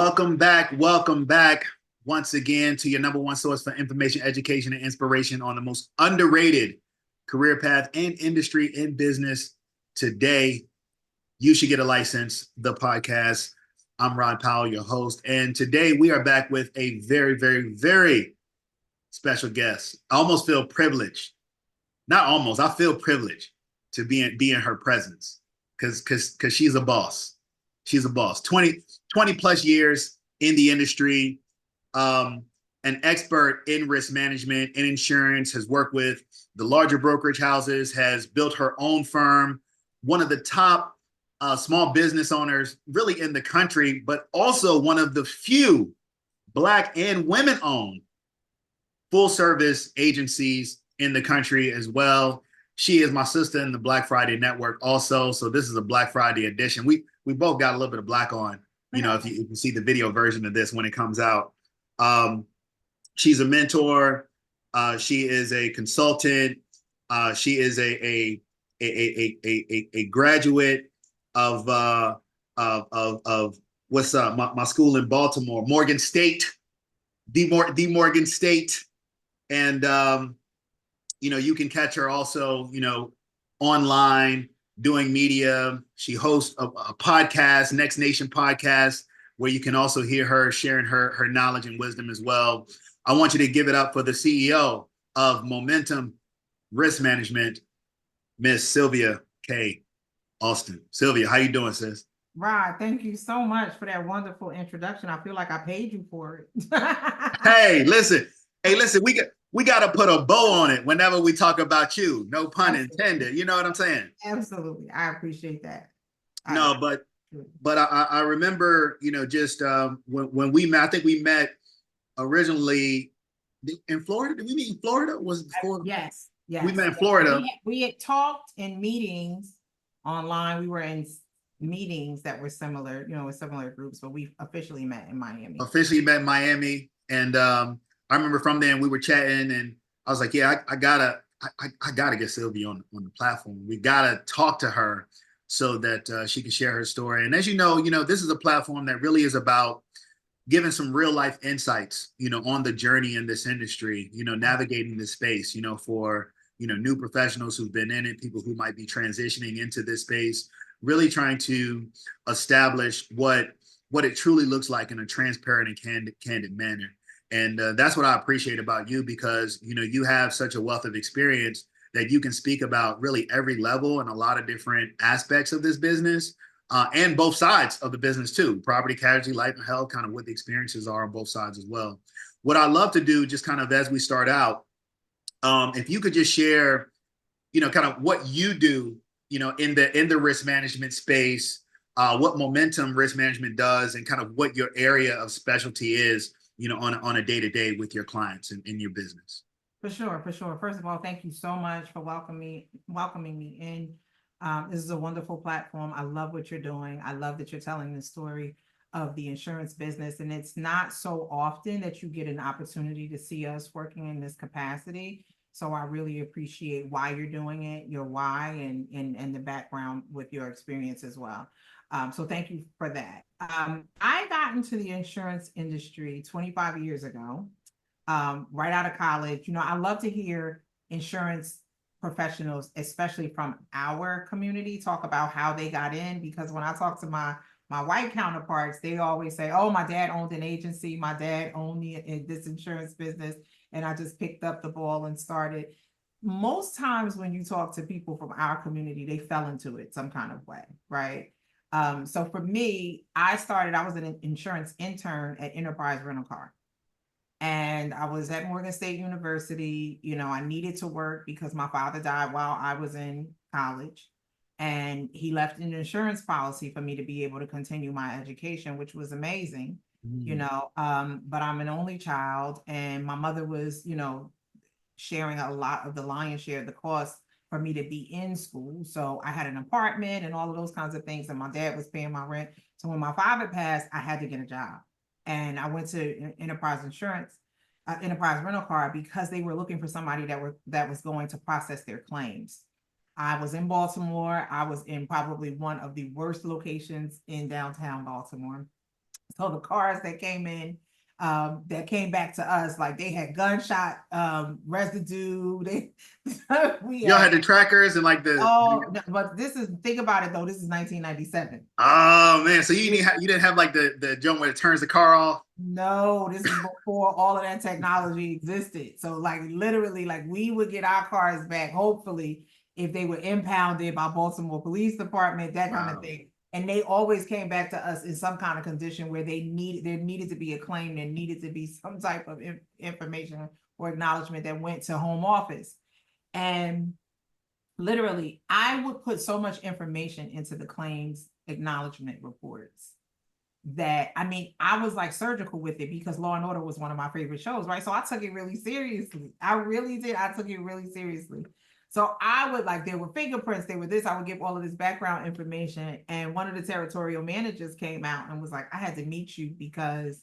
Welcome back. Welcome back once again to your number one source for information, education, and inspiration on the most underrated career path and industry in business today. You Should Get a License, the podcast. I'm Rod Powell, your host. And today we are back with a very, very, very special guest. I almost feel privileged. Not almost, I feel privileged to be in her presence because she's a boss. She's a boss. 20 plus years in the industry, an expert in risk management and insurance, has worked with the larger brokerage houses, has built her own firm, one of the top small business owners really in the country, but also one of the few Black and women-owned full-service agencies in the country as well. She is my sister in the Black Friday Network also, so this is a Black Friday edition. We both got a little bit of black on, you know, if you see the video version of this when it comes out. She's a mentor. She is a consultant. She is a graduate of what's my school in Baltimore, Morgan State, the Morgan State, and you know, you can catch her also, you know, online doing media. She hosts a podcast, Next Nation podcast, where you can also hear her sharing her knowledge and wisdom as well. I want you to give it up for the CEO of Momentum Risk Management, Miss Sylvia K. Alston. Sylvia, how you doing, sis? Rod, thank you so much for that wonderful introduction. I feel like I paid you for it. Hey, listen, we got to put a bow on it whenever we talk about you. No pun intended. You know what I'm saying? Absolutely. I appreciate that. No, but I remember, you know, just when we met, I think we met originally in Florida. Did we meet in Florida? Was it before? Yes. We met in Florida. We had talked in meetings online. We were in meetings that were similar, you know, with similar groups, but we officially met in Miami. And I remember from there, and we were chatting, and I was like, yeah, I gotta get Sylvia on the platform. We gotta talk to her so that she can share her story. And as you know, this is a platform that really is about giving some real life insights, you know, on the journey in this industry, you know, navigating this space, you know, for, you know, new professionals who've been in it, people who might be transitioning into this space, really trying to establish what it truly looks like in a transparent and candid manner. And that's what I appreciate about you, because, you know, you have such a wealth of experience that you can speak about really every level and a lot of different aspects of this business, and both sides of the business too, property, casualty, life and health, kind of what the experiences are on both sides as well. What I love to do, just kind of as we start out, if you could just share, you know, kind of what you do, you know, in the risk management space, what Momentum Risk Management does, and kind of what your area of specialty is, you know, on a day-to-day with your clients and in your business. For sure. First of all, thank you so much for welcoming me in. This is a wonderful platform. I love what you're doing. I love that you're telling the story of the insurance business. And it's not so often that you get an opportunity to see us working in this capacity. So I really appreciate why you're doing it, your why, and the background with your experience as well. So thank you for that. I got into the insurance industry 25 years ago, right out of college. You know, I love to hear insurance professionals, especially from our community, talk about how they got in, because when I talk to my white counterparts, they always say, oh, my dad owned an agency, my dad owned this insurance business, and I just picked up the ball and started. Most times when you talk to people from our community, they fell into it some kind of way, right? So for me, I was an insurance intern at Enterprise Rental Car. And I was at Morgan State University. You know, I needed to work because my father died while I was in college. And he left an insurance policy for me to be able to continue my education, which was amazing, you know. But I'm an only child, and my mother was, you know, sharing a lot of the lion's share of the cost for me to be in school. So I had an apartment and all of those kinds of things, and my dad was paying my rent. So when my father passed, I had to get a job. And I went to Enterprise Rental Car, because they were looking for somebody that was going to process their claims. I was in Baltimore. I was in probably one of the worst locations in downtown Baltimore. So the cars that came in, that came back to us, like they had gunshot residue. They we Y'all had had the trackers and like oh, but this is think about it though. This is 1997. oh man, so you didn't have like the joint where it turns the car off. No, this is before all of that technology existed. So like literally, like we would get our cars back, hopefully, if they were impounded by Baltimore Police Department, that kind of Wow. thing. And they always came back to us in some kind of condition where there needed to be a claim, there needed to be some type of information or acknowledgement that went to home office. And literally, I would put so much information into the claims acknowledgement reports that I mean, I was like surgical with it because Law and Order was one of my favorite shows, right? So I took it really seriously. I really did. I took it really seriously. So I would like, there were fingerprints, there were this, I would give all of this background information. And one of the territorial managers came out and was like, I had to meet you because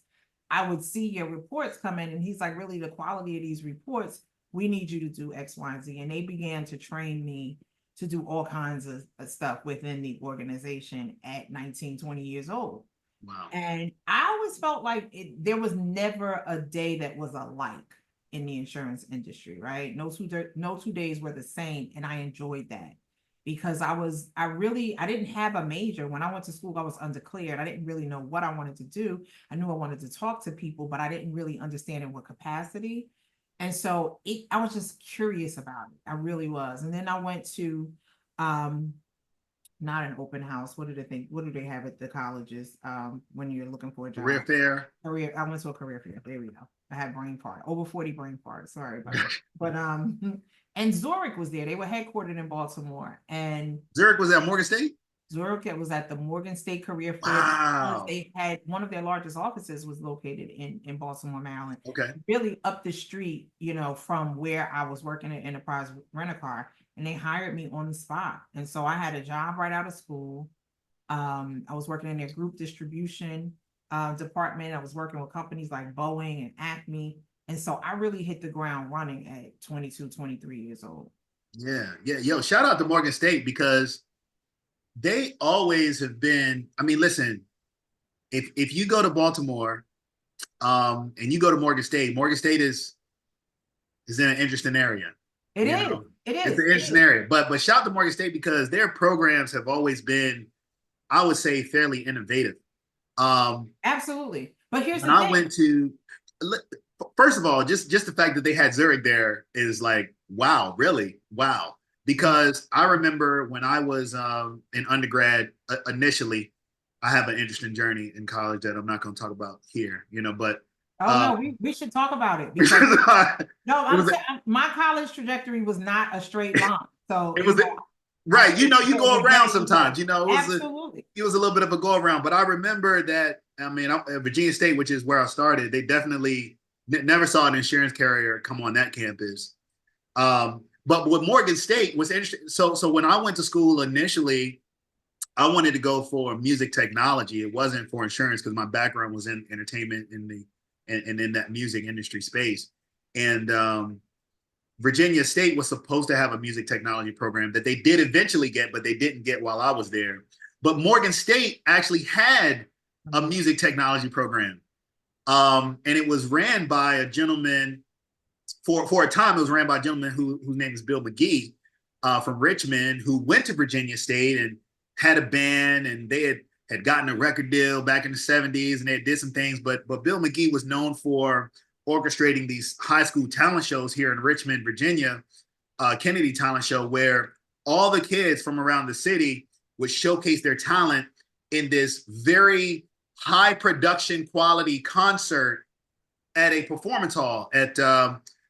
I would see your reports come in. And he's like, really, the quality of these reports, we need you to do X, Y, and Z. And they began to train me to do all kinds of stuff within the organization at 19, 20 years old. Wow. And I always felt like there was never a day that was alike in the insurance industry, right? No two days were the same. And I enjoyed that because I didn't have a major. When I went to school, I was undeclared. I didn't really know what I wanted to do. I knew I wanted to talk to people, but I didn't really understand in what capacity. And so I was just curious about it. I really was. And then I went to, not an open house. What do they think? What do they have at the colleges when you're looking for a job? Career fair. I went to a career fair. There we go. I had brain fart, over 40 brain farts. Sorry about that. But and Zurich was there. They were headquartered in Baltimore. And Zurich was at Morgan State? Zurich, it was at the Morgan State Career Fair. Wow. They had one of their largest offices was located in Baltimore, Maryland. Okay. Really up the street, from where I was working at Enterprise Rent-A-Car. And they hired me on the spot. And so I had a job right out of school. I was working in their group distribution department. I was working with companies like Boeing and Acme. And so I really hit the ground running at 22, 23 years old. Yeah. Yo, shout out to Morgan State because they always have been, I mean, listen, if you go to Baltimore and you go to Morgan State is in an interesting area. It is. It's an interesting area. But shout out to Morgan State because their programs have always been, I would say, fairly innovative. Absolutely. But here's the thing. I went to, first of all, just the fact that they had Zurich there is like, wow, really? Wow. Because I remember when I was in undergrad initially, I have an interesting journey in college that I'm not going to talk about here, but no, we should talk about it because my college trajectory was not a straight line. So it was right. You go around sometimes, absolutely. It was a little bit of a go around, but I remember that, I mean, Virginia State, which is where I started, they definitely never saw an insurance carrier come on that campus. But with Morgan State was interesting. So when I went to school initially, I wanted to go for music technology. It wasn't for insurance because my background was in entertainment and in that music industry space. And Virginia State was supposed to have a music technology program that they did eventually get, but they didn't get while I was there. But Morgan State actually had a music technology program. And it was ran by a gentleman, for a time, it was ran by a gentleman whose name is Bill McGee from Richmond, who went to Virginia State and had a band, and they had gotten a record deal back in the 70s, and they did some things. But Bill McGee was known for orchestrating these high school talent shows here in Richmond, Virginia, Kennedy Talent Show, where all the kids from around the city would showcase their talent in this very high production quality concert at a performance hall at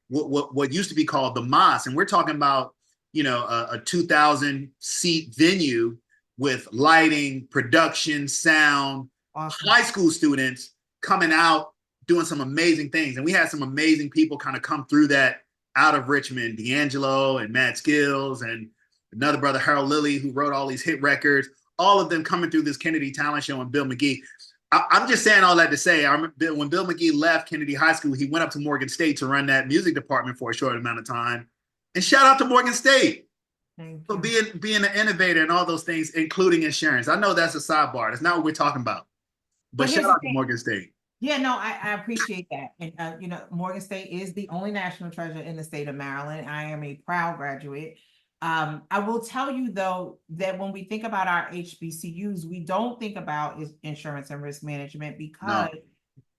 what used to be called the Moss. And we're talking about, a 2,000 seat venue with lighting, production, sound, awesome. High school students coming out, doing some amazing things. And we had some amazing people kind of come through that out of Richmond, D'Angelo and Matt Skills and another brother, Harold Lilly, who wrote all these hit records, all of them coming through this Kennedy Talent Show, and Bill McGee. I'm just saying all that to say, I remember when Bill McGee left Kennedy High School, he went up to Morgan State to run that music department for a short amount of time. And shout out to Morgan State for being an innovator and all those things, including insurance. I know that's a sidebar. That's not what we're talking about. But shout here's the out to thing. Morgan State. Yeah, no, I appreciate that. And, Morgan State is the only national treasure in the state of Maryland. I am a proud graduate. I will tell you though, that when we think about our HBCUs, we don't think about insurance and risk management because No.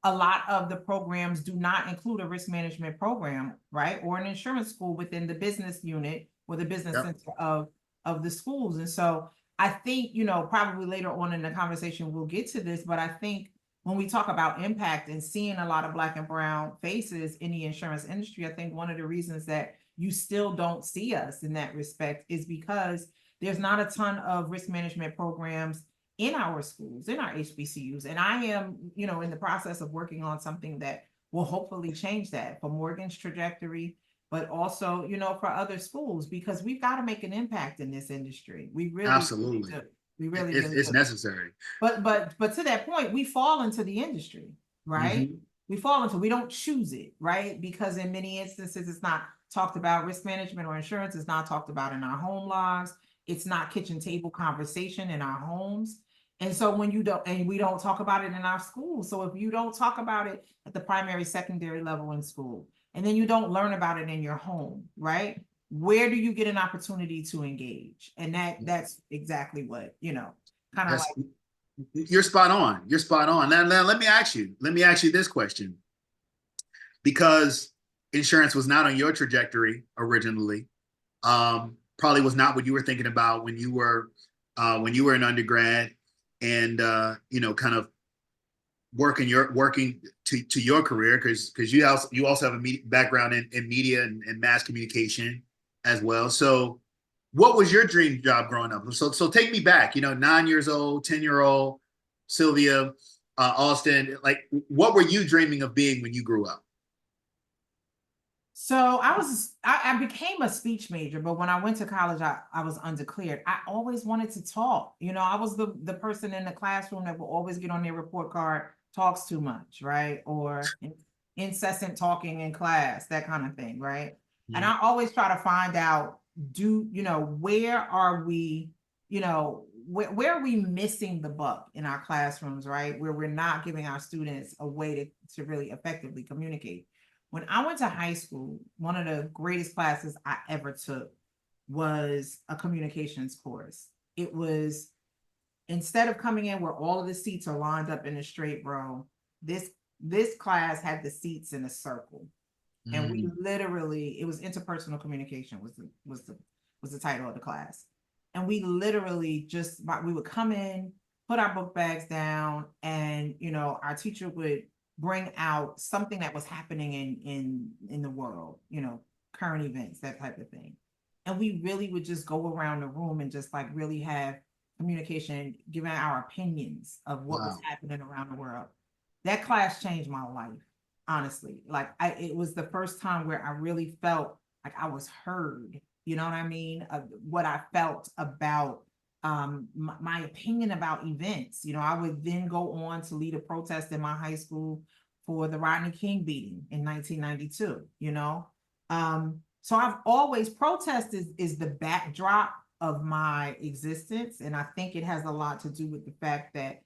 a lot of the programs do not include a risk management program, right? Or an insurance school within the business unit or the business Yep. center of the schools. And so I think, probably later on in the conversation, we'll get to this, but I think when we talk about impact and seeing a lot of Black and brown faces in the insurance industry, I think one of the reasons that you still don't see us in that respect is because there's not a ton of risk management programs in our schools, in our HBCUs. And I am, in the process of working on something that will hopefully change that for Morgan's trajectory, but also, for other schools, because we've got to make an impact in this industry. We really Absolutely. do. We really, It's, really it's do. necessary. But to that point, we fall into the industry, right? Mm-hmm. We don't choose it, right? Because in many instances, it's not talked about. Risk management or insurance is not talked about in our home lives. It's not kitchen table conversation in our homes. And so when you don't, and we don't talk about it in our schools. So if you don't talk about it at the primary, secondary level in school, and then you don't learn about it in your home, right? Where do you get an opportunity to engage? And that's exactly what, kind of That's like. You're spot on. You're spot on. Now let me ask you. Let me ask you this question, because insurance was not on your trajectory originally. Probably was not what you were thinking about when you were an undergrad, and kind of working to your career, because you also have a background in media and mass communication as well. So what was your dream job growing up? So take me back, 9 years old, 10-year-old Sylvia, Alston, like what were you dreaming of being when you grew up? So I became a speech major, but when I went to college, I was undeclared. I always wanted to talk. I was the person in the classroom that will always get on their report card, talks too much, right? Or incessant talking in class, that kind of thing, right? And I always try to find out, where are we, where are we missing the buck in our classrooms, right? Where we're not giving our students a way to really effectively communicate. When I went to high school, one of the greatest classes I ever took was a communications course. It was, instead of coming in where all of the seats are lined up in a straight row, this class had the seats in a circle. And we literally, it was interpersonal communication was the title of the class. And we literally we would come in, put our book bags down, and our teacher would bring out something that was happening in the world, current events, that type of thing. And we really would just go around the room and just like really have communication, giving our opinions of what was happening around the world. That class changed my life, honestly. Like it was the first time where I really felt like I was heard. You know what I mean? What I felt about my opinion about events. I would then go on to lead a protest in my high school for the Rodney King beating in 1992. So I've always protested is the backdrop of my existence, and I think it has a lot to do with the fact that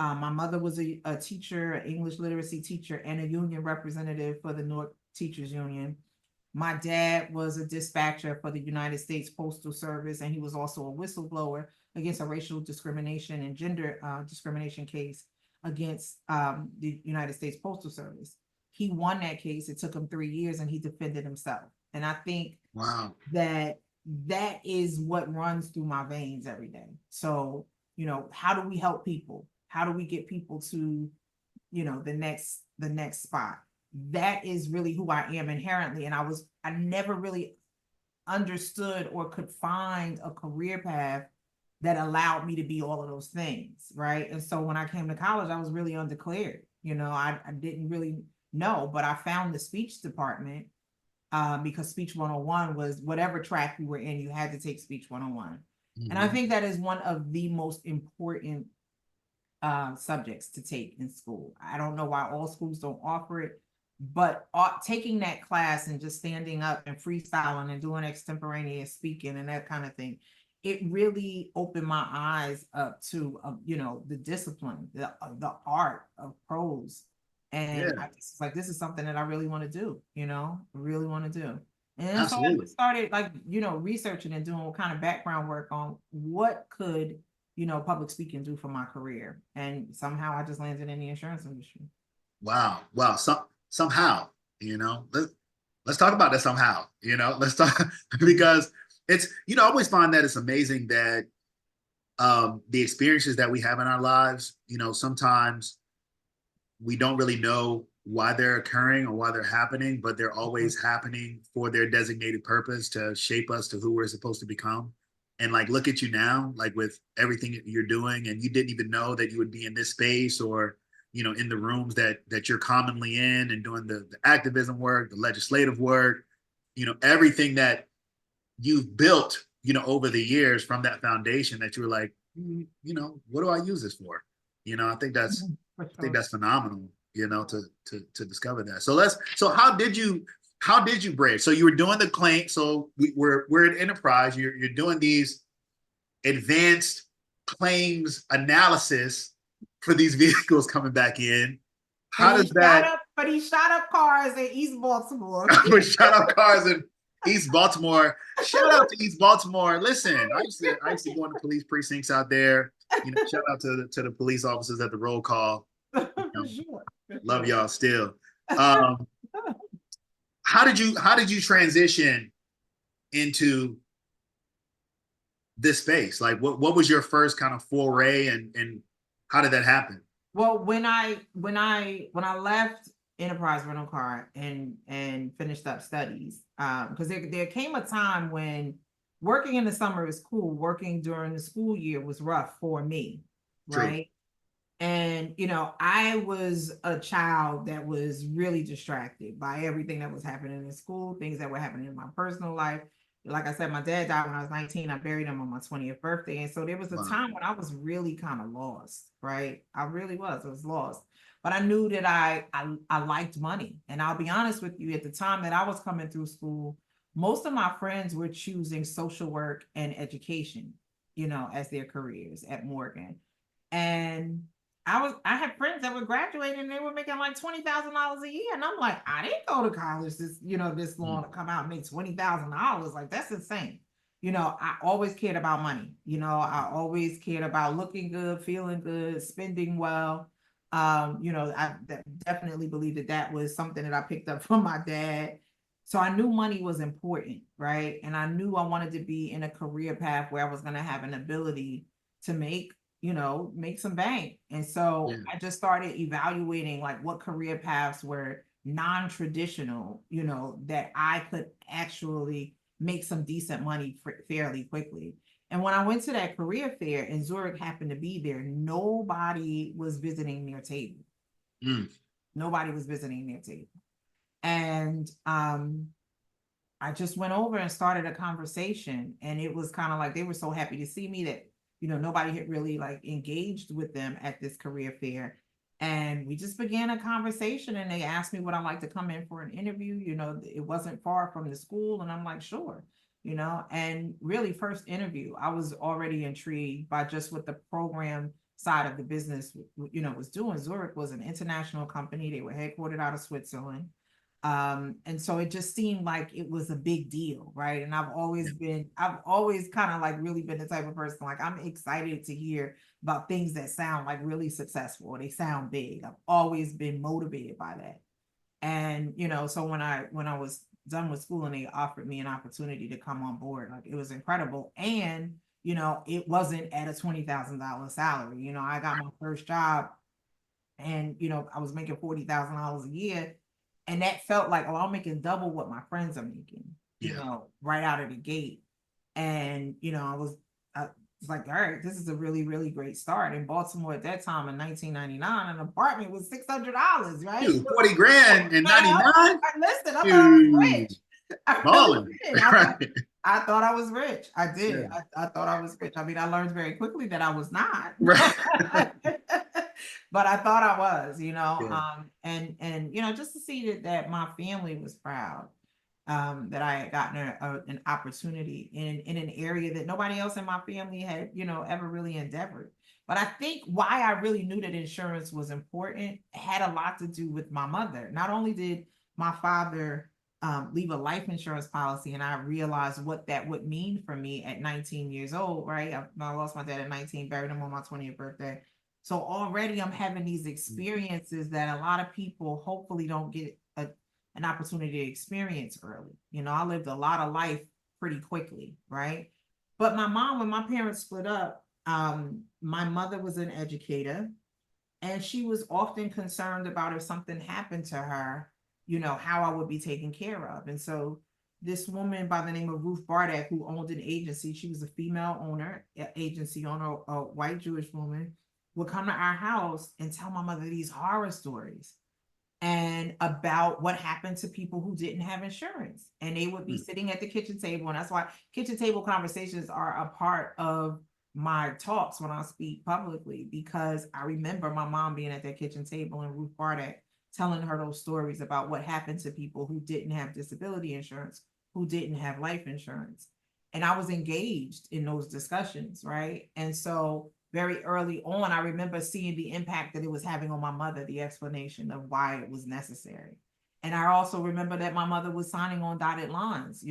my mother was a teacher, an English literacy teacher, and a union representative for the North Teachers Union. My dad was a dispatcher for the United States Postal Service, and he was also a whistleblower against a racial discrimination and gender discrimination case against the United States Postal Service. He won that case. It took him 3 years, and he defended himself. And I think that is what runs through my veins every day. So, how do we help people? How do we get people to, the next spot? That is really who I am inherently. And I never really understood or could find a career path that allowed me to be all of those things, right? And so when I came to college, I was really undeclared. I didn't really know, but I found the speech department because Speech 101 was whatever track you were in, you had to take Speech 101. And I think that is one of the most important subjects to take in school. I don't know why all schools don't offer it, but taking that class and just standing up and freestyling and doing extemporaneous speaking and that kind of thing it really opened my eyes up to, you know, the discipline, the art of prose. And Yeah, I just like, this is something that I really want to do, you know, really want to do. And so I absolutely. just started like, you know, researching and doing kind of background work on what could, you know, public speaking do for my career. And somehow I just landed in the insurance industry. Wow. Wow. Somehow, you know, let's talk about that somehow, you know, let's talk because it's, you know, I always find that it's amazing that the experiences that we have in our lives, you know, sometimes we don't really know why they're occurring or why they're happening, but they're always happening for their designated purpose to shape us to who we're supposed to become. And like, look at you now, like with everything that you're doing, and you didn't even know that you would be in this space or, you know, in the rooms that you're commonly in and doing the activism work, the legislative work, you know, everything that you've built, you know, over the years from that foundation that you were like, you know, what do I use this for? You know, Mhm, for I think sure. that's phenomenal, you know, to discover that. So how did you bridge? So you were doing the claim. So we're at enterprise. You're doing these advanced claims analysis for these vehicles coming back in. How does that But he shot up cars in East Baltimore. with shout out cars in East Baltimore? Shout out to East Baltimore. Listen, I used to go into police precincts out there. You know, shout out to the police officers at the roll call. You For know, sure. For love sure. y'all still. Um, how did you transition into this space? Like what was your first kind of foray and how did that happen? Well, when I left Enterprise Rental Car and finished up studies, because there came a time when working in the summer is cool, working during the school year was rough for me, True. right? And you know, I was a child that was really distracted by everything that was happening in school, things that were happening in my personal life. Like I said, my dad died when I was 19. I buried him on my 20th birthday. And so there was a Wow. time when I was really kind of lost, right? I really was. I was lost. But I knew that I liked money. And I'll be honest with you, at the time that I was coming through school, most of my friends were choosing social work and education, you know, as their careers at Morgan. And I had friends that were graduating and they were making like $20,000 a year. And I'm like, I didn't go to college this, you know, this long Mm. to come out and make $20,000. Like, that's insane. You know, I always cared about money. You know, I always cared about looking good, feeling good, spending well. You know, definitely believe that that was something that I picked up from my dad. So I knew money was important, right? And I knew I wanted to be in a career path where I was going to have an ability to make, you know, make some bank. And so Yeah. I just started evaluating like what career paths were non-traditional, you know, that I could actually make some decent money fairly quickly. And when I went to that career fair and Zurich happened to be there, nobody was visiting their table. Mm. Nobody was visiting their table. And I just went over and started a conversation. And it was kind of like they were so happy to see me that, you know, nobody had really like engaged with them at this career fair. And we just began a conversation and they asked me would I like to come in for an interview. You know, it wasn't far from the school. And I'm like, sure, you know, and really first interview, I was already intrigued by just what the program side of the business, you know, was doing. Zurich was an international company. They were headquartered out of Switzerland. And so it just seemed like it was a big deal, right? And Yeah. I've always kind of like really been the type of person like I'm excited to hear about things that sound like really successful or they sound big. I've always been motivated by that. And you know, so when I was done with school and they offered me an opportunity to come on board, like it was incredible. And you know, it wasn't at a $20,000 salary. You know, I got my first job and you know I was making $40,000 a year, and that felt like, oh, I'm making double what my friends are making, you Yeah. know, right out of the gate. And you know, I was like, all right, this is a really really great start. In Baltimore at that time in 1999, an apartment was $600, right? Dude, 40 grand in Man, 99? listen, I thought I was Dude, rich. I really balling. did. Right. I thought I was rich. I did. Yeah. I thought I was rich. I mean, I learned very quickly that I was not. Right. But I thought I was, you know, Yeah. and you know, just to see that my family was proud that I had gotten an opportunity in an area that nobody else in my family had, ever really endeavored. But I think why I really knew that insurance was important had a lot to do with my mother. Not only did my father leave a life insurance policy, and I realized what that would mean for me at 19 years old, right? I lost my dad at 19, buried him on my 20th birthday. So already I'm having these experiences that a lot of people hopefully don't get an opportunity to experience early. I lived a lot of life pretty quickly, right? But my mom, when my parents split up, my mother was an educator, and she was often concerned about if something happened to her, how I would be taken care of. And so this woman by the name of Ruth Bardak, who owned an agency, she was a female owner, agency owner, a white Jewish woman, would come to our house and tell my mother these horror stories and about what happened to people who didn't have insurance. And they would be sitting at the kitchen table. And that's why kitchen table conversations are a part of my talks when I speak publicly, because I remember my mom being at that kitchen table and Ruth Bardak telling her those stories about what happened to people who didn't have disability insurance, who didn't have life insurance. And I was engaged in those discussions, right? And so very early on, I remember seeing the impact that it was having on my mother, the explanation of why it was necessary. And I also remember that my mother was signing on dotted lines,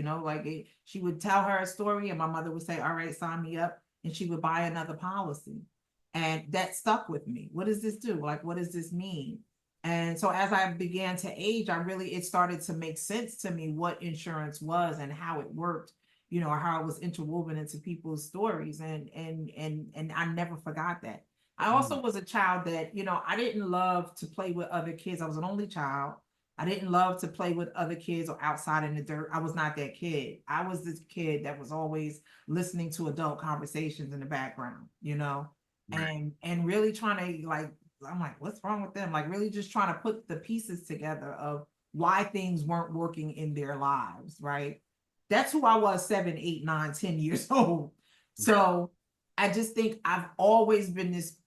she would tell her a story and my mother would say, all right, sign me up. And she would buy another policy. And that stuck with me. What does this do? What does this mean? And so as I began to age, it started to make sense to me what insurance was and how it worked, or how it was interwoven into people's stories. And I never forgot that. I also was a child that, I didn't love to play with other kids. I was an only child. I didn't love to play with other kids or outside in the dirt. I was not that kid. I was this kid that was always listening to adult conversations in the background, Right. and really trying to I'm like, what's wrong with them? Really just trying to put the pieces together of why things weren't working in their lives, right? That's who I was 7, 8, 9, 10 years old. So I just think I've always been this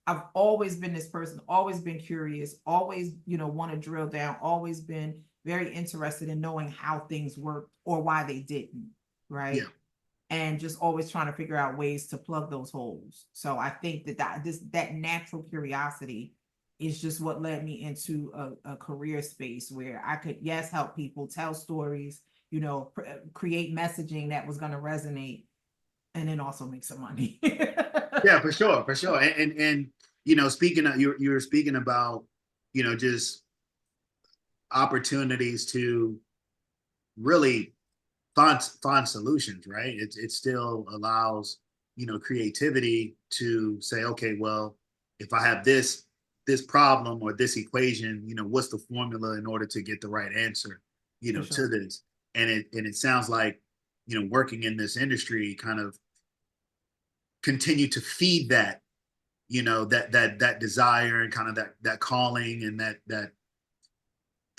person, always been curious, always, want to drill down, always been very interested in knowing how things worked or why they didn't, Yeah. right? And just always trying to figure out ways to plug those holes. So I think that natural curiosity is just what led me into a career space where I could, yes, help people tell stories, create messaging that was going to resonate, and then also make some money. Yeah, for sure, for sure. And speaking of you were speaking about, just opportunities to really find solutions, right? It still allows, creativity to say, okay, well, if I have this problem or this equation, what's the formula in order to get the right answer, For to sure. this. And it sounds like, working in this industry kind of continue to feed that, that desire and kind of that calling and that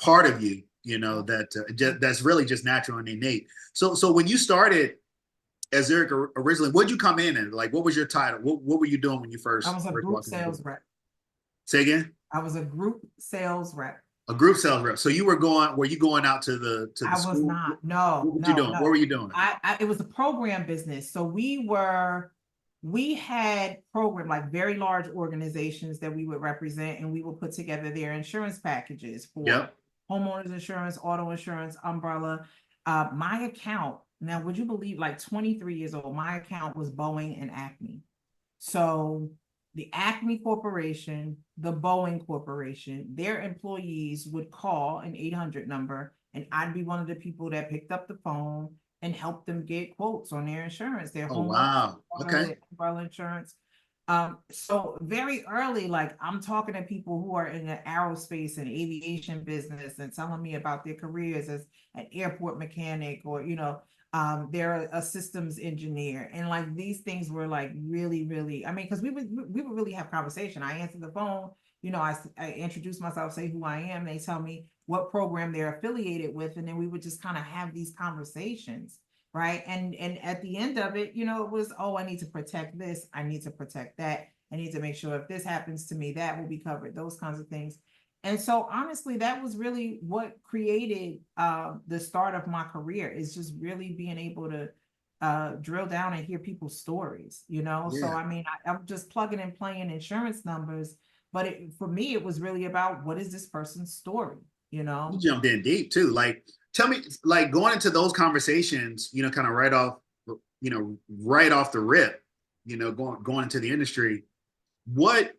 part of you, Yeah. that's really just natural and innate. So when you started as Eric originally, what'd you come in and like? What was your title? What were you doing when you I first was a first group walked in the door? sales rep. Say again. I was a group sales rep. A group sales rep. So you were going? Were you going out to the I was school? not. What No, were you no, doing? What no. were you doing? It was a program business. So we had program, like very large organizations that we would represent, and we would put together their insurance packages for Yep. homeowners insurance, auto insurance, umbrella. My account, now, would you believe, like 23 years old, my account was Boeing and Acme. So the Acme Corporation, the Boeing Corporation, their employees would call an 800 number, and I'd be one of the people that picked up the phone and helped them get quotes on their insurance, their Oh homeowners, wow. auto, Okay. their umbrella insurance. So very early, like I'm talking to people who are in the aerospace and aviation business and telling me about their careers as an airport mechanic, or they're a systems engineer. And like these things were like really, really, I mean, because we would really have conversation. I answer the phone, I introduce myself, say who I am, they tell me what program they're affiliated with, and then we would just kind of have these conversations, right? And at the end of it, it was, oh, I need to protect this, I need to protect that, I need to make sure if this happens to me, that will be covered, those kinds of things. And so honestly, that was really what created the start of my career, is just really being able to drill down and hear people's stories, you know? So, Yeah. I mean, I'm just plugging and playing insurance numbers, but for me, it was really about what is this person's story, you You know? jumped in deep too. Like, tell me, like going into those conversations, kind of right off the rip, going into the industry, what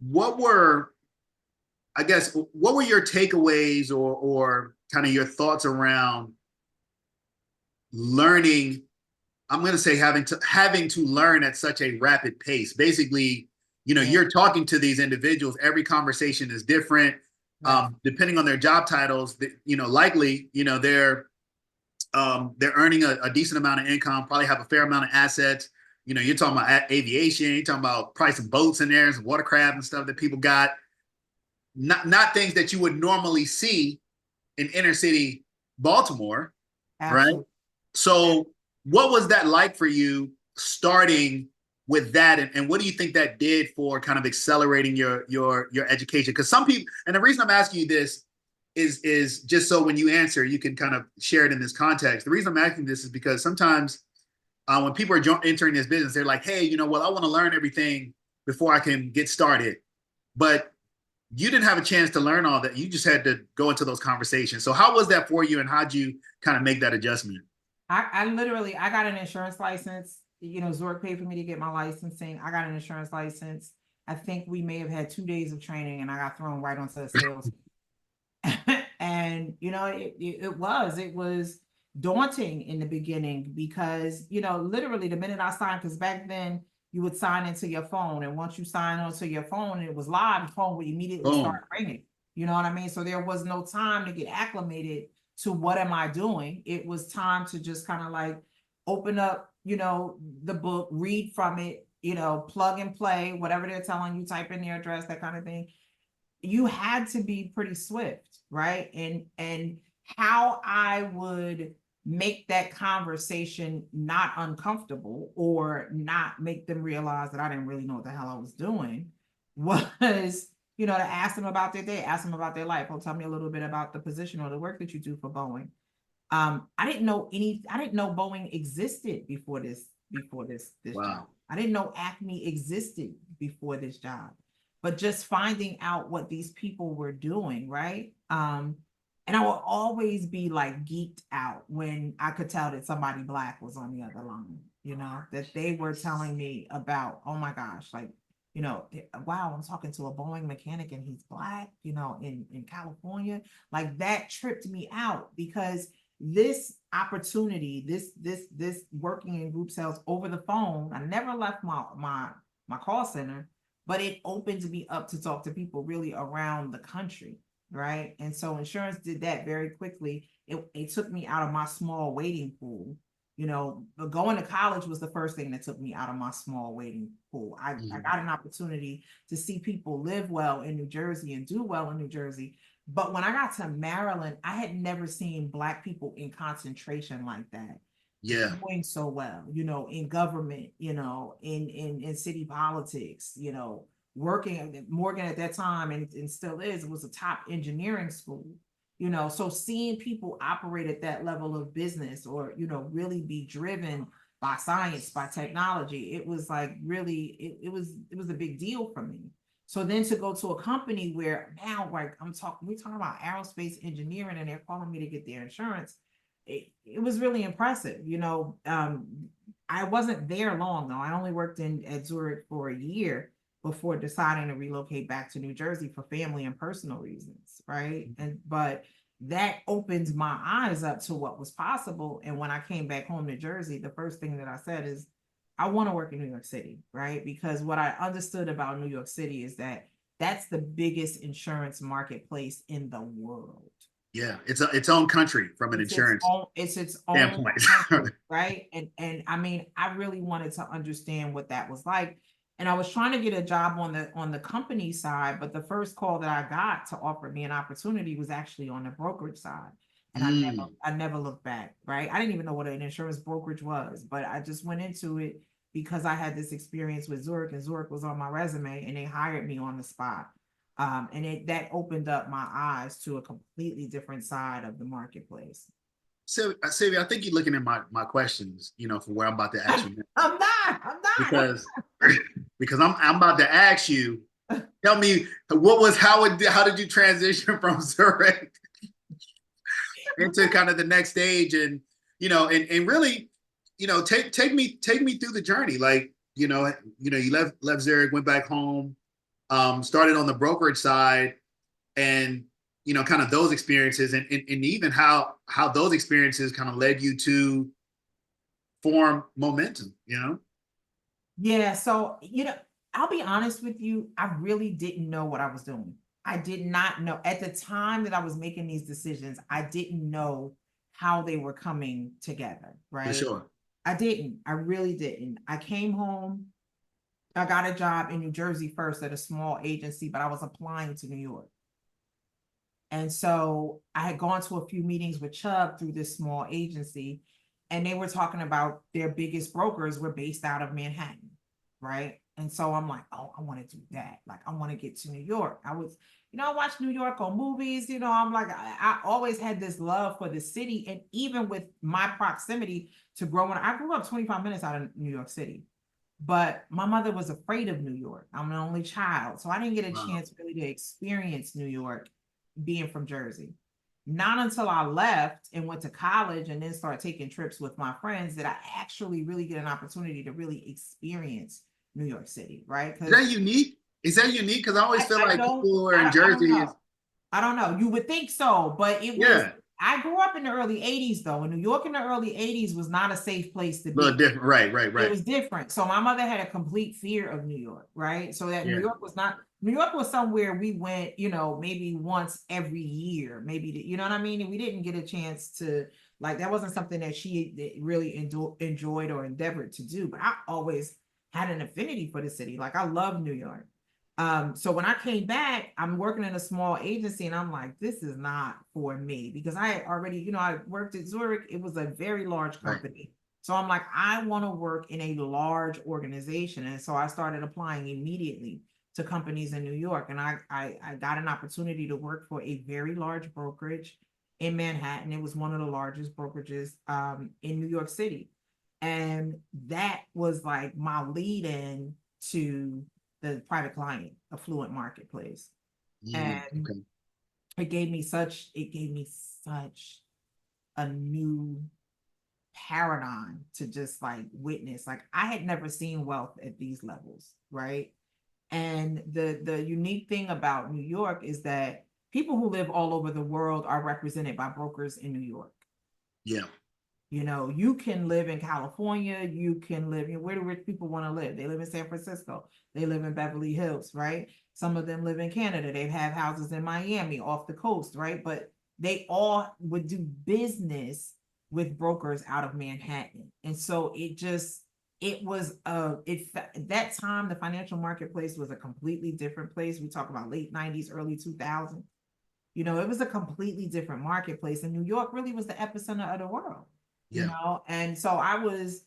what were, I guess, what were your takeaways or kind of your thoughts around learning? I'm going to say having to learn at such a rapid pace. Basically, Yeah, you're talking to these individuals. Every conversation is different. right. Depending on their job titles, likely, they're earning a decent amount of income, probably have a fair amount of assets. You're talking about aviation, you're talking about pricing boats in there and some watercraft and stuff that people got. Not things that you would normally see in inner city Baltimore, right? Absolutely. So, what was that like for you starting with that, and what do you think that did for kind of accelerating your education? Because some people, and the reason I'm asking you this is just so when you answer, you can kind of share it in this context. The reason I'm asking this is because sometimes when people are entering this business, they're like, hey, well, I want to learn everything before I can get started, but you didn't have a chance to learn all that. You just had to go into those conversations. So how was that for you, and how'd you kind of make that adjustment? I literally, I got an insurance license. You know, Zurich paid for me to get my licensing. I got an insurance license. I think we may have had 2 days of training, and I got thrown right onto the sales. And you know, it was daunting in the beginning because, you know, literally the minute I signed, because back then you would sign into your phone, and once you sign onto your phone and it was live, the phone would immediately Boom. start ringing. You know what I mean? So there was no time to get acclimated to what am I doing. It was time to just kind of like open up, you know, the book, read from it, you know, plug and play, whatever they're telling you, type in their address, that kind of thing. You had to be pretty swift, right? And how I would make that conversation not uncomfortable or not make them realize that I didn't really know what the hell I was doing was, you know, to ask them about their day, ask them about their life. Oh, tell me a little bit about the position or the work that you do for Boeing. I didn't know Boeing existed before this job. Wow. I didn't know Acme existed before this job. But just finding out what these people were doing, right? And I will always be like geeked out when I could tell that somebody Black was on the other line, you know, that they were telling me about, oh my gosh, like, you know, wow, I'm talking to a Boeing mechanic and he's Black, you know, in California. Like that tripped me out because this opportunity, this working in group sales over the phone, I never left my call center, but it opened me up to talk to people really around the country, right? And so insurance did that very quickly. It took me out of my small waiting pool. You know, but going to college was the first thing that took me out of my small waiting pool. I Mhm. got an opportunity to see people live well in New Jersey and do well in New Jersey. But when I got to Maryland, I had never seen Black people in concentration like that Yeah. doing so well, you know, in government, you know, in city politics, you know, working at Morgan at that time and still is, was a top engineering school, you know. So seeing people operate at that level of business or, you know, really be driven by science, by technology, it was like really, it was a big deal for me. So then to go to a company where now, like we're talking about aerospace engineering and they're calling me to get their insurance, it was really impressive. You know, I wasn't there long though. I only worked in at Zurich for a year before deciding to relocate back to New Jersey for family and personal reasons, right? And but that opened my eyes up to what was possible. And when I came back home to Jersey, the first thing that I said is, I want to work in New York City, right? Because what I understood about New York City is that that's the biggest insurance marketplace in the world. Yeah. It's its own country from an insurance It's its own standpoint. country, right? And I mean, I really wanted to understand what that was like. And I was trying to get a job on the company side, but the first call that I got to offer me an opportunity was actually on the brokerage side. And Mm. I never looked back, right? I didn't even know what an insurance brokerage was, but I just went into it because I had this experience with Zurich and Zurich was on my resume and they hired me on the spot. And that opened up my eyes to a completely different side of the marketplace. So, Sylvia, I think you're looking at my questions, for where I'm about to ask you next. I'm not. Because because I'm about to ask you, tell me how did you transition from Zurich into kind of the next stage, and and really, take me through the journey. Like, you left Zurich, went back home, started on the brokerage side, and kind of those experiences, and even how those experiences kind of led you to form momentum. Yeah, so I'll be honest with you, I really didn't know what I was doing. I did not know at the time that I was making these decisions, I didn't know how they were coming together, For right? sure. I didn't. I really didn't. I came home, I got a job in New Jersey first at a small agency, but I was applying to New York. And so I had gone to a few meetings with Chubb through this small agency, and they were talking about their biggest brokers were based out of Manhattan, right? And so I'm like, oh, I want to do that. Like, I want to get to New York. I watched New York on movies. I'm like, I always had this love for the city. And even with my proximity to growing, I grew up 25 minutes out of New York City. But my mother was afraid of New York. I'm an only child. So I didn't get a chance really to experience New York being from Jersey. Not until I left and went to college and then started taking trips with my friends that I actually really get an opportunity to really experience New York City, right? Is that unique? Is that unique? Because I always feel like people who are in I don't Jersey know. I don't know. You would think so, but yeah, I grew up in the early 80s though. And New York in the early 80s was not a safe place to a little be. different. Right, right, It right. was different. So my mother had a complete fear of New York, right? So that Yeah. New York was somewhere we went, maybe once every year, maybe, you know what I mean? And we didn't get a chance to, like, that wasn't something that she really enjoyed or endeavored to do. But I always had an affinity for the city. Like, I love New York. So when I came back, I'm working in a small agency and I'm like, this is not for me because I had already, I worked at Zurich. It was a very large company. Right. So I'm like, I want to work in a large organization. And so I started applying immediately to companies in New York. And I got an opportunity to work for a very large brokerage in Manhattan. It was one of the largest brokerages in New York City. And that was like my lead in to the private client affluent marketplace. And Okay. it gave me such a new paradigm to just like witness. Like, I had never seen wealth at these levels, right? And the unique thing about New York is that people who live all over the world are represented by brokers in New York. Yeah. You can live in California, you can live, where do rich people want to live? They live in San Francisco, they live in Beverly Hills, right? Some of them live in Canada, they have houses in Miami off the coast, right? But they all would do business with brokers out of Manhattan. And so at that time, the financial marketplace was a completely different place. We talk about late 90s, early 2000s. It was a completely different marketplace, and New York really was the epicenter of the world. Yeah. And so I was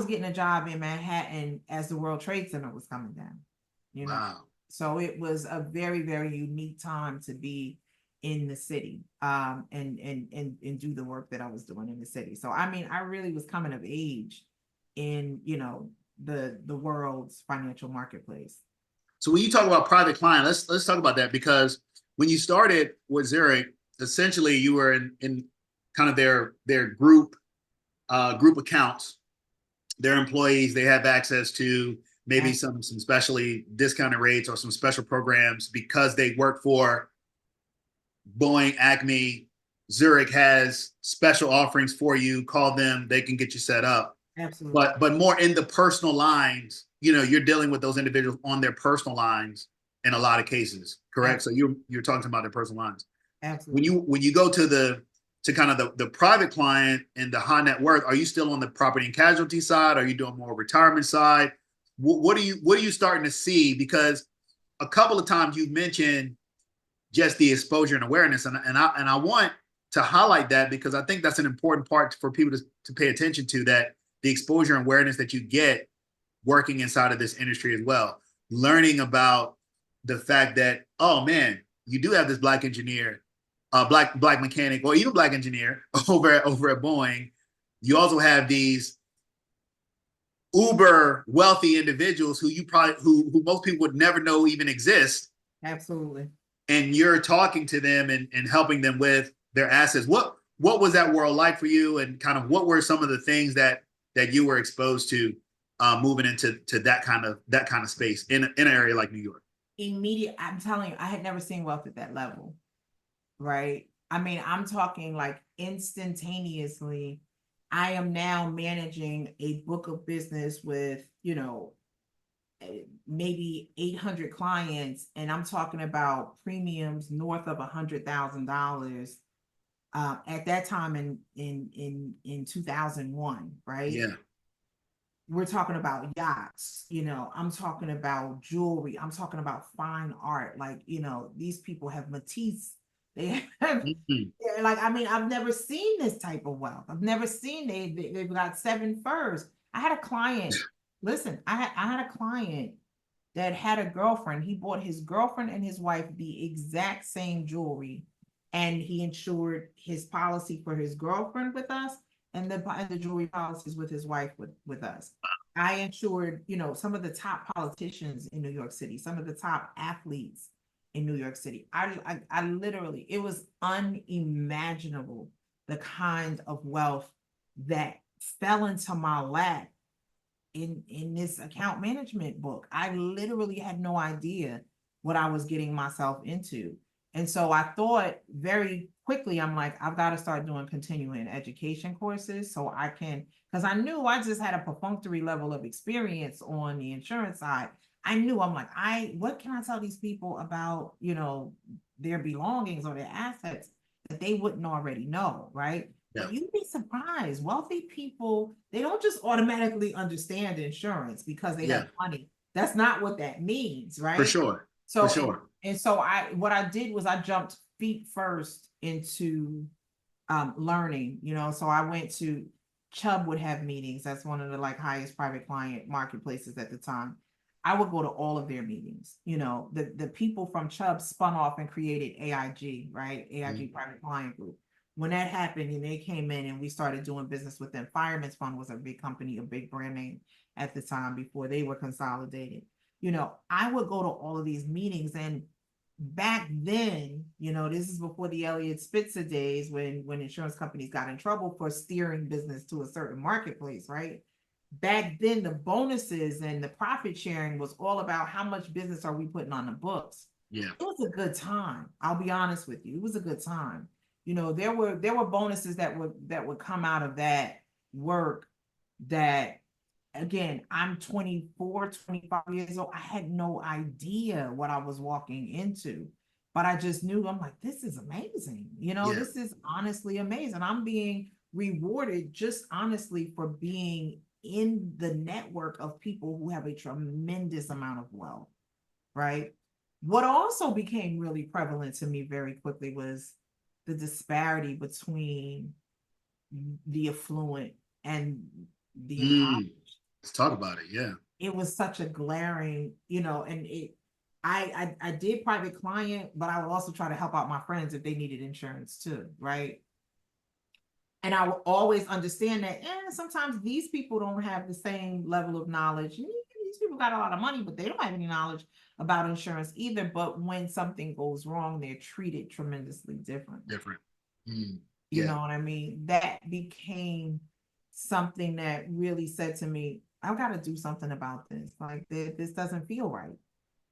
getting a job in Manhattan as the World Trade Center was coming down. Wow. So it was a very, very unique time to be in the city, and do the work that I was doing in the city. So I mean, I really was coming of age in the world's financial marketplace. So when you talk about private client, let's talk about that, because when you started with Zurich, essentially you were in kind of their group accounts. Their employees, they have access to maybe some specially discounted rates or some special programs because they work for Boeing, Acme. Zurich has special offerings for you. Call them, they can get you set up. Absolutely. But more in the personal lines, you're dealing with those individuals on their personal lines in a lot of cases, correct? Absolutely. So you're talking about their personal lines. Absolutely. When you go to kind of the private client and the high net worth, are you still on the property and casualty side? Are you doing more retirement side? What are you starting to see? Because a couple of times you mentioned just the exposure and awareness, and I want to highlight that because I think that's an important part for people to pay attention to, that the exposure and awareness that you get working inside of this industry as well, learning about the fact that, oh man, you do have this black engineer, black mechanic, or even black engineer over at Boeing. You also have these uber wealthy individuals who you probably who most people would never know even exist. Absolutely. And you're talking to them and helping them with their assets. What was that world like for you, and kind of what were some of the things that you were exposed to moving into that kind of space in an area like New York? Immediate, I'm telling you, I had never seen wealth at that level, right? I mean, I'm talking like instantaneously. I am now managing a book of business with, maybe 800 clients, and I'm talking about premiums north of $100,000 at that time in 2001, right? Yeah. We're talking about yachts, I'm talking about jewelry, I'm talking about fine art. Like, these people have Matisse, they have, Mm-hmm. like, I mean, I've never seen this type of wealth. I've never seen, they've got 7 furs. I had a client, listen, I had a client that had a girlfriend. He bought his girlfriend and his wife the exact same jewelry, and he insured his policy for his girlfriend with us, and the jewelry policies with his wife with us. I insured, some of the top politicians in New York City, some of the top athletes in New York City. I literally, it was unimaginable the kind of wealth that fell into my lap in this account management book. I literally had no idea what I was getting myself into. And so I thought very quickly, I'm like, I've got to start doing continuing education courses so I can, because I knew I just had a perfunctory level of experience on the insurance side. I knew, I'm like, what can I tell these people about, their belongings or their assets that they wouldn't already know, right? Yeah. But you'd be surprised. Wealthy people, they don't just automatically understand insurance because they Yeah. have money. That's not what that means, right? For sure. So, For sure. and so what I did was I jumped feet first into learning, so I went to Chubb would have meetings. That's one of the like highest private client marketplaces at the time. I would go to all of their meetings. The people from Chubb spun off and created AIG, right? AIG Private Client Group. When that happened and they came in and we started doing business with them, Fireman's Fund was a big company, a big brand name at the time before they were consolidated. I would go to all of these meetings, and back then, this is before the Elliott Spitzer days when insurance companies got in trouble for steering business to a certain marketplace, right? Back then, the bonuses and the profit sharing was all about how much business are we putting on the books. Yeah. It was a good time. I'll be honest with you. It was a good time. There were bonuses that would come out of that work that, again, I'm 24, 25 years old. I had no idea what I was walking into, but I just knew, I'm like, this is amazing. Yeah. This is honestly amazing. I'm being rewarded just honestly for being in the network of people who have a tremendous amount of wealth, right? What also became really prevalent to me very quickly was the disparity between the affluent and the impoverished. Let's talk about it. Yeah. It was such a glaring, and I did private client, but I would also try to help out my friends if they needed insurance too, right? And I will always understand that, sometimes these people don't have the same level of knowledge. These people got a lot of money, but they don't have any knowledge about insurance either. But when something goes wrong, they're treated tremendously different. Different. You know what I mean? That became something that really said to me, I've got to do something about this. Like, this doesn't feel right.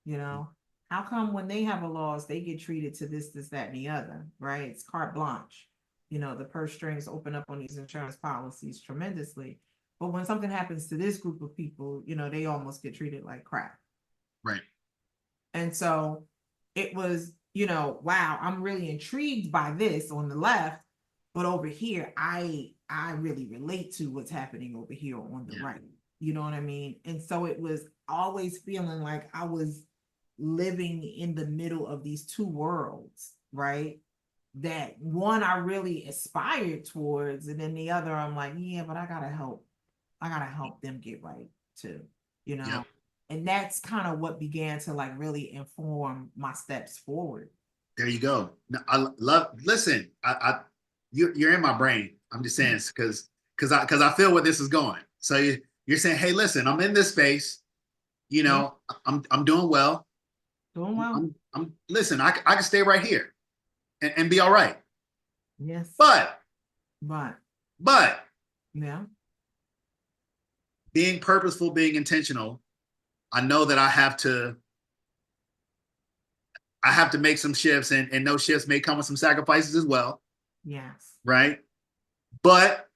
How come when they have a loss, they get treated to this, that, and the other, right? It's carte blanche. The purse strings open up on these insurance policies tremendously. But when something happens to this group of people, they almost get treated like crap. Right. And so it was, wow, I'm really intrigued by this on the left, but over here, I really relate to what's happening over here on the right. You know what I mean? And so it was always feeling like I was living in the middle of these two worlds, right? That one I really aspired towards, and then the other I'm like, yeah, but I gotta help them get right too, Yep. And that's kind of what began to like really inform my steps forward. There you go. No, I love. Listen, you're in my brain. I'm just saying because I feel where this is going. So you're saying, hey, listen, I'm in this space. You Yeah, know, I'm doing well. doing well. I'm listen. I can stay right here and be all right. Yes. But But but yeah, being purposeful, being intentional, I know that I have to make some shifts, and those shifts may come with some sacrifices as well, yes, right? But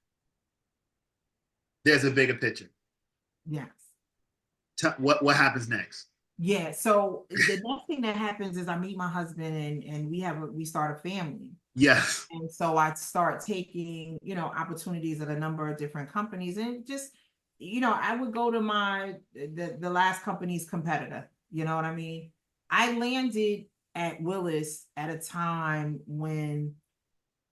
there's a bigger picture. yes. What happens next? Yeah. So the next thing that happens is I meet my husband and we start a family. Yes. And so I start taking, opportunities at a number of different companies and just, I would go to the last company's competitor. You know what I mean? I landed at Willis at a time when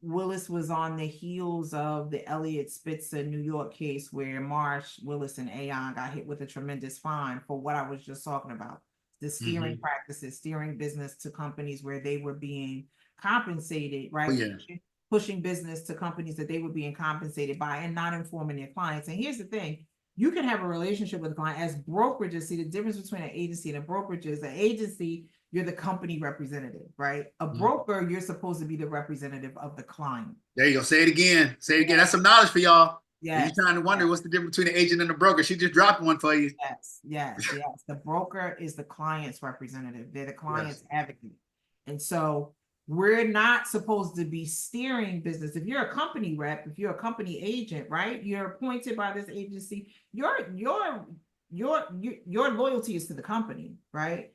Willis was on the heels of the Elliott Spitzer New York case where Marsh, Willis, and Aon got hit with a tremendous fine for what I was just talking about. The steering practices, steering business to companies where they were being compensated, Oh right? yeah. Pushing business to companies that they were being compensated by and not informing their clients. And here's the thing, you can have a relationship with a client as brokerages. See the difference between an agency and a brokerage is an agency, you're the company representative, right? A broker, you're supposed to be the representative of the client. There you go. Say it again. Say it again. That's some knowledge for y'all. If Yes. you're trying to wonder what's the difference between an agent and a broker, she just dropped one for you. Yes. The broker is the client's representative. They're the client's Yes. advocate. And so we're not supposed to be steering business. If you're a company rep, if you're a company agent, right? You're appointed by this agency. Your loyalty is to the company, right?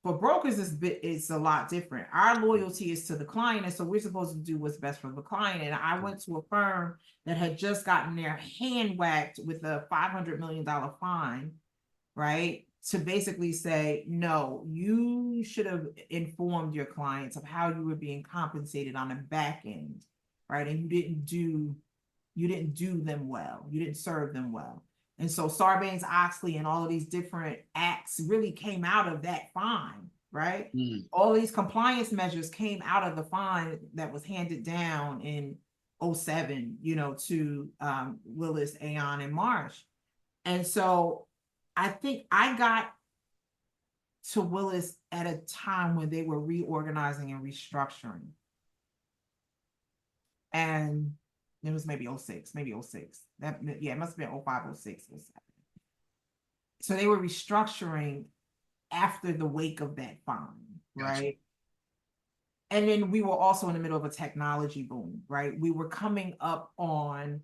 For brokers, it's a lot different. Our loyalty is to the client, and so we're supposed to do what's best for the client. And I went to a firm that had just gotten their hand whacked with a $500 million fine, right? To basically say, no, you should have informed your clients of how you were being compensated on the back end, right? And you didn't do them well. You didn't serve them well. And so Sarbanes-Oxley and all of these different acts really came out of that fine, right? All these compliance measures came out of the fine that was handed down in 07, to Willis, Aon, and Marsh. And so I think I got to Willis at a time when they were reorganizing and restructuring. And it was maybe 06, maybe 06. It must have been 05, 06, 07. So they were restructuring after the wake of that fine, right? Gotcha. And then we were also in the middle of a technology boom, right? We were coming up on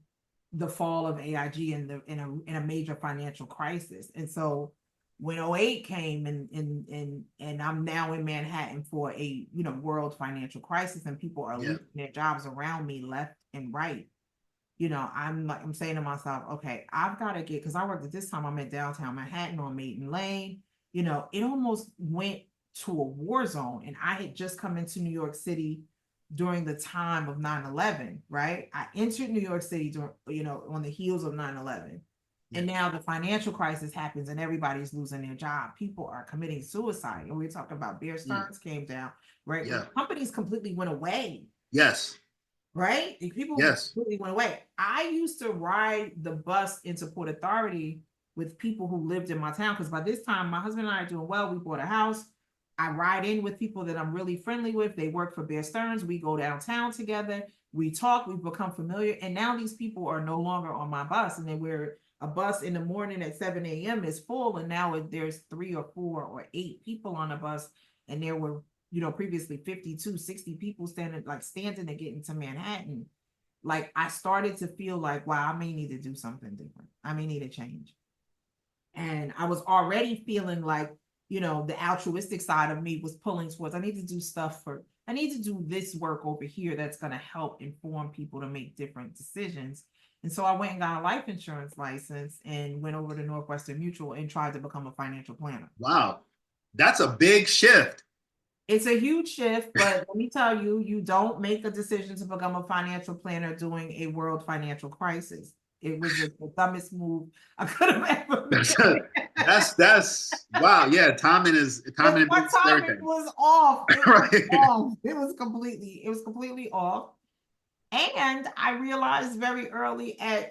the fall of AIG in a major financial crisis. And so when 08 came and I'm now in Manhattan for a world financial crisis and people are losing their jobs around me left and right. I'm saying to myself, okay, I've got to get, because I worked at this time, I'm at downtown Manhattan on Maiden Lane. It almost went to a war zone. And I had just come into New York City during the time of 9/11, right? I entered New York City during, on the heels of 9/11. And now the financial crisis happens and everybody's losing their job. People are committing suicide. And we talked about Bear Stearns came down, right? Yeah. Companies completely went away. Yes. Right? People completely went away. I used to ride the bus into Port Authority with people who lived in my town because by this time, my husband and I are doing well. We bought a house. I ride in with people that I'm really friendly with. They work for Bear Stearns. We go downtown together. We talk. We've become familiar. And now these people are no longer on my bus. And then we're a bus in the morning at 7 a.m. is full. And now there's 3 or 4 or 8 people on the bus. And there were previously 52, 60 people standing to get into Manhattan. Like I started to feel like, wow, I may need to do something different. I may need a change. And I was already feeling like, the altruistic side of me was pulling towards, I need to do this work over here that's going to help inform people to make different decisions. And so I went and got a life insurance license and went over to Northwestern Mutual and tried to become a financial planner. Wow. That's a big shift. It's a huge shift, but let me tell you, you don't make a decision to become a financial planner during a world financial crisis. It was just the dumbest move I could have ever made. That's wow. Yeah, timing in My business is timing everything. was off. It was Right. off. It was completely off. And I realized very early at,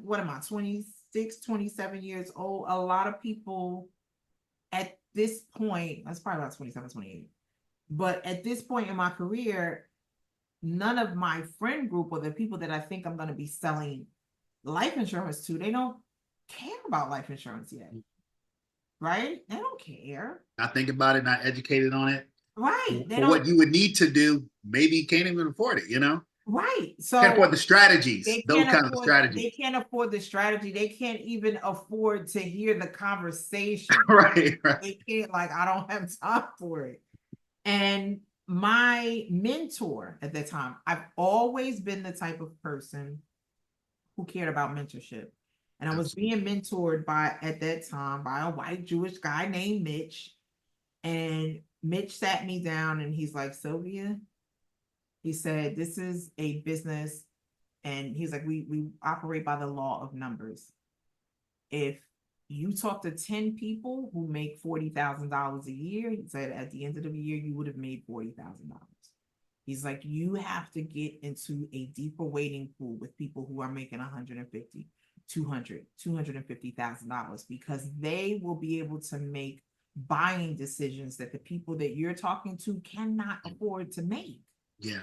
what am I, 26, 27 years old? A lot of people at this point, that's probably about 27, 28. But at this point in my career, none of my friend group or the people that I think I'm going to be selling life insurance to, they don't care about life insurance yet. Right? They don't care. Not think about it, not educated on it. Right. They For don't. what you would need to do, maybe you can't even afford it, Right. Can't So afford the strategies, those kind of they strategies. can't afford the strategy. They can't even afford to hear the conversation. Right, right. They can't, like, I don't have time for it. And my mentor at that time, I've always been the type of person who cared about mentorship. And I was Absolutely. being mentored by, at that time, by a white Jewish guy named Mitch. And Mitch sat me down and he's like, Sylvia, he said, this is a business. And he's like, we operate by the law of numbers. If you talk to 10 people who make $40,000 a year, he said at the end of the year, you would have made $40,000. He's like, you have to get into a deeper waiting pool with people who are making 150, 200, $250,000 because they will be able to make buying decisions that the people that you're talking to cannot afford to make. Yeah.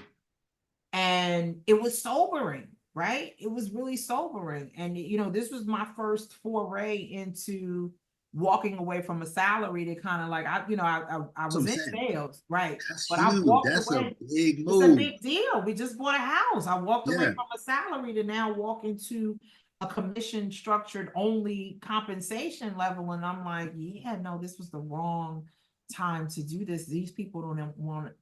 And it was sobering, right? It was really sobering. And, this was my first foray into walking away from a salary to kind of like, I That's what I'm was in saying. sales, right? That's But I huge. walked That's a away. big It's a move. big deal. We just bought a house. I walked away Yeah. from a salary to now walk into a commission structured only compensation level. And I'm like, yeah, no, this was the wrong time to do this. These people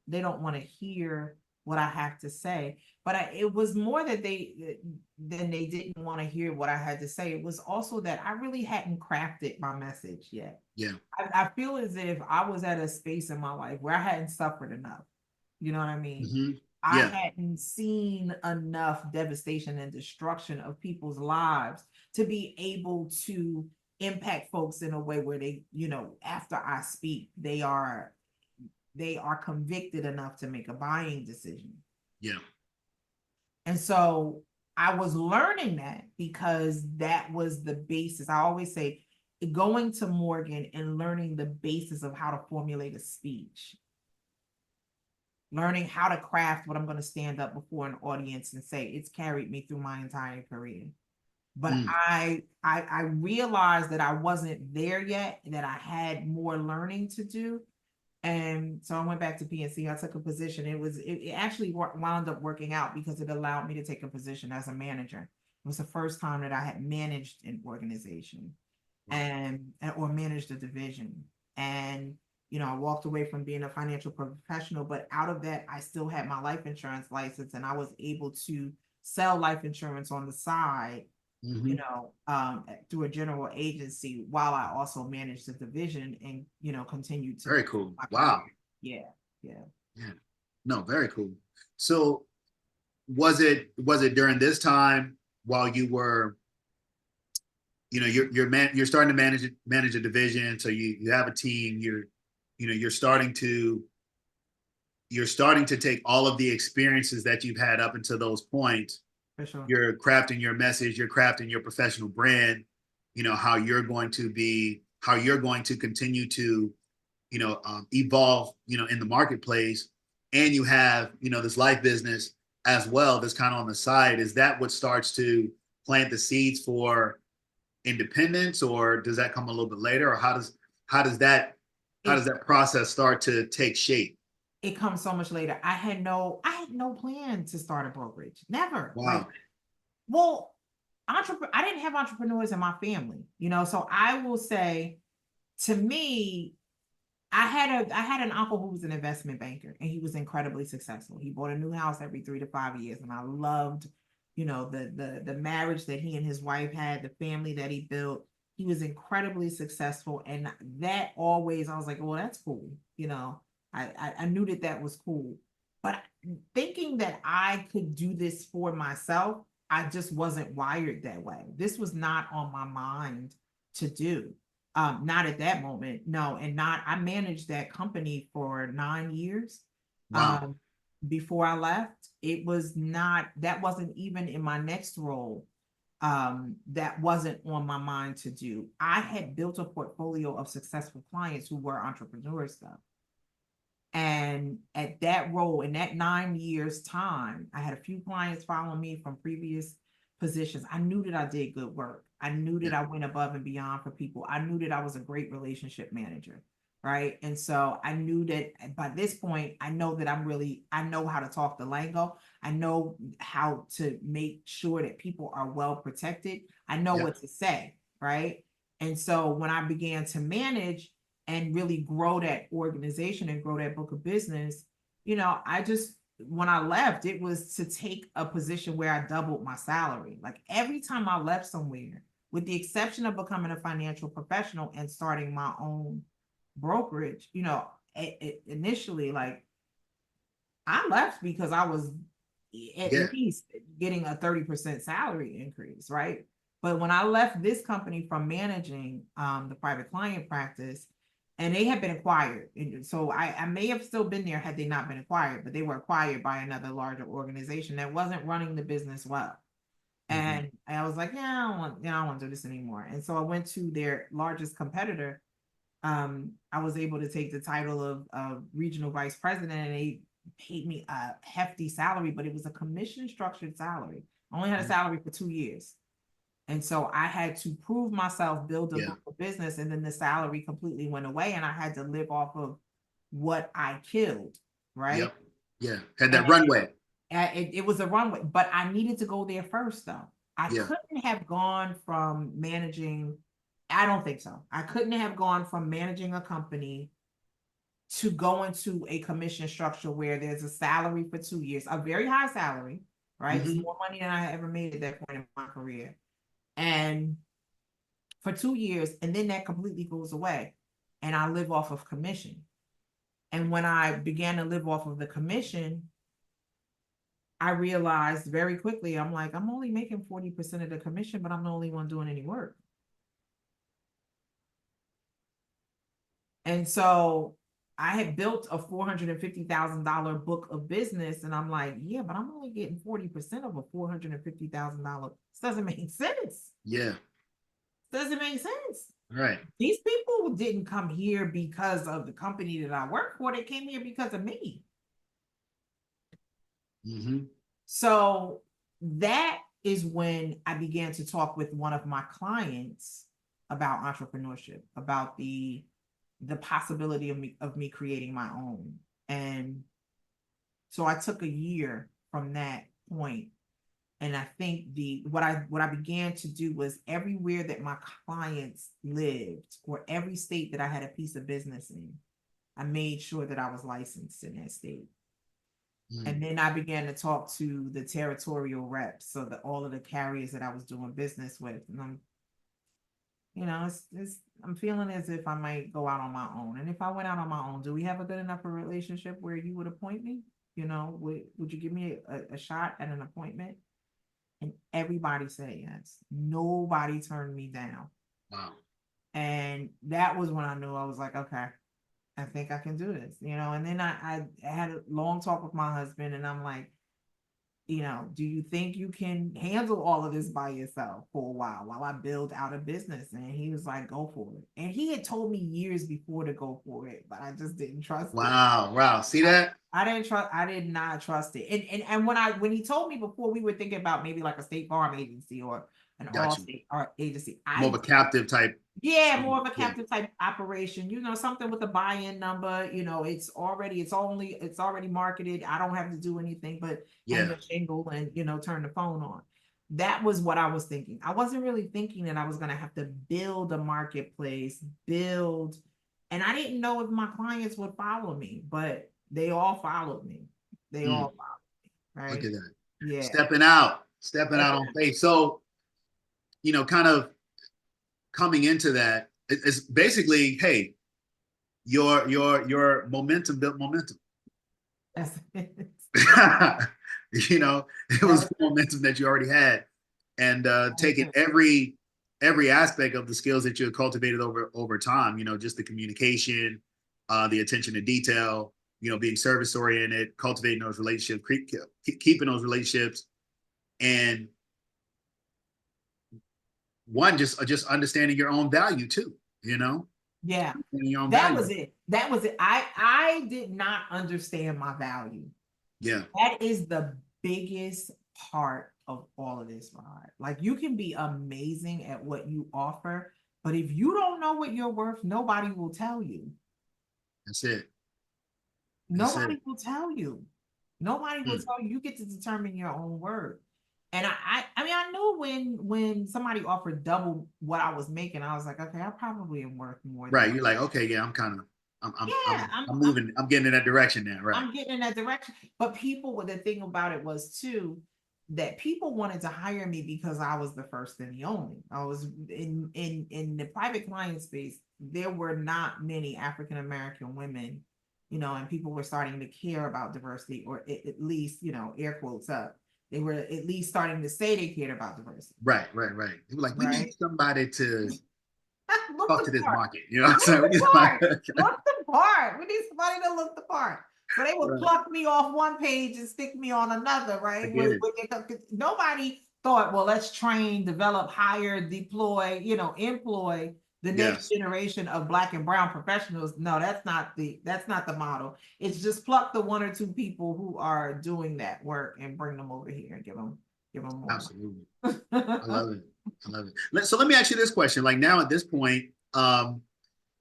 they don't want to hear what I have to say. But it was more that than they didn't want to hear what I had to say. It was also that I really hadn't crafted my message yet. Yeah. I feel as if I was at a space in my life where I hadn't suffered enough. You know what I mean? Mm-hmm. I Yeah. hadn't seen enough devastation and destruction of people's lives to be able to impact folks in a way where they, after I speak, they are convicted enough to make a buying decision. Yeah. And so I was learning that because that was the basis. I always say going to Morgan and learning the basis of how to formulate a speech, learning how to craft what I'm going to stand up before an audience and say. It's carried me through my entire career. But I realized that I wasn't there yet, that I had more learning to do. And so I went back to PNC. I took a position. It actually wound up working out because it allowed me to take a position as a manager. It was the first time that I had managed an organization or managed a division. And I walked away from being a financial professional, but out of that, I still had my life insurance license and I was able to sell life insurance on the side, Mm-hmm. through a general agency while I also managed the division and, continued to. Very cool. Wow. Yeah. Yeah. Yeah. No, very cool. So was it during this time while you were, you're starting to manage a division, so you have a team, you're starting to take all of the experiences that you've had up until those points. For sure. You're crafting your message, you're crafting your professional brand, how you're going to continue to, evolve, in the marketplace. And you have, this life business as well that's kind of on the side. Is that what starts to plant the seeds for independence, or does that come a little bit later? Or how does that process start to take shape? It comes so much later. I had no plan to start a brokerage. Never. Like, Wow. well, I didn't have entrepreneurs in my family, so I will say, to me, I had an uncle who was an investment banker and he was incredibly successful. He bought a new house every 3 to 5 years. And I loved, the marriage that he and his wife had, the family that he built. He was incredibly successful. And that always, I was like, well, that's cool. I knew that was cool. But thinking that I could do this for myself, I just wasn't wired that way. This was not on my mind to do. Not at that moment, no, and not, I managed that company for 9 years. Wow. Um, before I left, it was not, that wasn't even in my next role. That wasn't on my mind to do. I had built a portfolio of successful clients who were entrepreneurs though. And at that role, in that 9 years time, I had a few clients follow me from previous positions. I knew that I did good work. I knew that Yeah. I went above and beyond for people. I knew that I was a great relationship manager. Right. And so I knew that by this point, I know that I know how to talk the lingo. I know how to make sure that people are well protected. I know Yeah. what to say. Right. And so when I began to manage, and really grow that organization and grow that book of business, I just, when I left, it was to take a position where I doubled my salary. Like every time I left somewhere, with the exception of becoming a financial professional and starting my own brokerage, initially, like I left because I was at Yeah. least getting a 30% salary increase, right? But when I left this company from managing the private client practice, and they had been acquired. And so I may have still been there had they not been acquired, but they were acquired by another larger organization that wasn't running the business well. Mhm. And I was like, yeah, I don't want to do this anymore. And so I went to their largest competitor. I was able to take the title of regional vice president, and they paid me a hefty salary, but it was a commission structured salary. I only had a salary for 2 years. And so I had to prove myself, build a Yeah. book of business, and then the salary completely went away, and I had to live off of what I killed, right? Yep. Yeah. Had that And runway. it was a runway, but I needed to go there first, though. I Yeah. couldn't have gone from managing, I don't think so. I couldn't have gone from managing a company to go into a commission structure where there's a salary for 2 years, a very high salary, right? It's Hmm. more money than I ever made at that point in my career. And for 2 years, and then that completely goes away. And I live off of commission. And when I began to live off of the commission, I realized very quickly, I'm like, I'm only making 40% of the commission, but I'm the only one doing any work. And so I had built a $450,000 book of business. And I'm like, yeah, but I'm only getting 40% of a $450,000. This doesn't make sense. Yeah. Doesn't make sense. Right. These people didn't come here because of the company that I work for. They came here because of me. Hmm. So that is when I began to talk with one of my clients about entrepreneurship, about the possibility of me creating my own. And so I took a year from that point. And I think what I began to do was everywhere that my clients lived, or every state that I had a piece of business in, I made sure that I was licensed in that state. And Mm. then I began to talk to the territorial reps, so that all of the carriers that I was doing business with. And I'm feeling as if I might go out on my own. And if I went out on my own, do we have a good enough a relationship where you would appoint me? Would you give me a shot at an appointment? And everybody said yes. Nobody turned me down. Wow. And that was when I knew, I was like, okay, I think I can do this, and then I had a long talk with my husband, and I'm like, do you think you can handle all of this by yourself for a while I build out a business? And he was like, go for it. And he had told me years before to go for it, but I just didn't trust it. Wow. Wow. See that? I did not trust it. And when he told me before, we were thinking about maybe like a State Farm agency or an Got you. Allstate or agency. More of a captive type. Yeah, more of a Yeah. captive type operation, something with a buy-in number, it's already marketed. I don't have to do anything but hang Yeah. a shingle and, turn the phone on. That was what I was thinking. I wasn't really thinking that I was going to have to build a marketplace, and I didn't know if my clients would follow me, but they all followed me. They Mm. all followed, Look right? at that. Yeah. Stepping out on faith. So, kind of coming into that, it's basically, hey, your momentum built momentum. That's it. It was That's the momentum that you already had, and taking it. every aspect of the skills that you have cultivated over time. You know, just the communication, the attention to detail. You know, being service oriented, cultivating those relationships, keeping those relationships, and one just understanding your own value too. You know, Yeah, your own that value. was it. That was it. I did not understand my value. Yeah, That is the biggest part of all of this, Rod. Like you can be amazing at what you offer, but if you don't know what you're worth, nobody will tell you. that's it. That's it. Nobody will tell you. Nobody will Mm. tell you. You get to determine your own worth. And I mean, I knew when somebody offered double what I was making, I was like, okay, I probably am worth more than Right. that. You're like, okay, yeah, I'm kind of, Yeah, I'm moving, I'm getting in that direction now. Right. I'm getting in that direction. But people, the thing about it was too, that people wanted to hire me because I was the first and the only. I was in the private client space. There were not many African American women, and people were starting to care about diversity, or at least, air quotes up. They were at least starting to say they cared about diversity. Right. They were like, we need Right. somebody to Look talk the to this part. market. You know what I'm Look saying? We the need part. somebody. Look the part. We need somebody to look the part. So they would Right. pluck me off one page and stick me on another, I right? get it. Nobody thought, well, let's train, develop, hire, deploy, employ the next Yes. generation of Black and brown professionals. No, that's not the model. It's just pluck the one or two people who are doing that work and bring them over here and give them more Absolutely. I money. love it. I love it. So let me ask you this question. Like now at this point,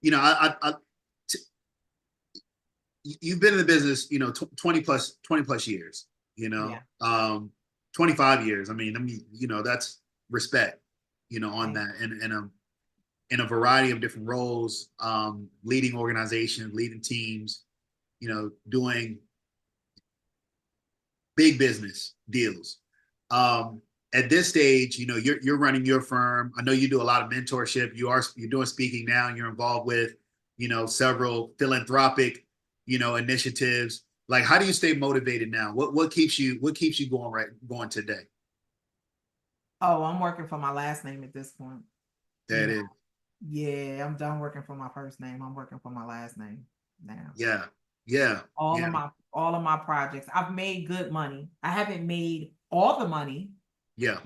you know, t- you've been in the business, 20 plus years, Yeah. 25 years. That's respect, on Thank that in a variety of different roles, leading organizations, leading teams, doing big business deals. At this stage, you're running your firm. I know you do a lot of mentorship. You're doing speaking now. You're involved with, several philanthropic, initiatives. Like, how do you stay motivated now? What keeps you going today? Oh, I'm working for my last name at this point. You That know, is, yeah, I'm done working for my first name. I'm working for my last name now. yeah, yeah, All yeah, of my all of my projects. I've made good money. I haven't made all the money, yeah.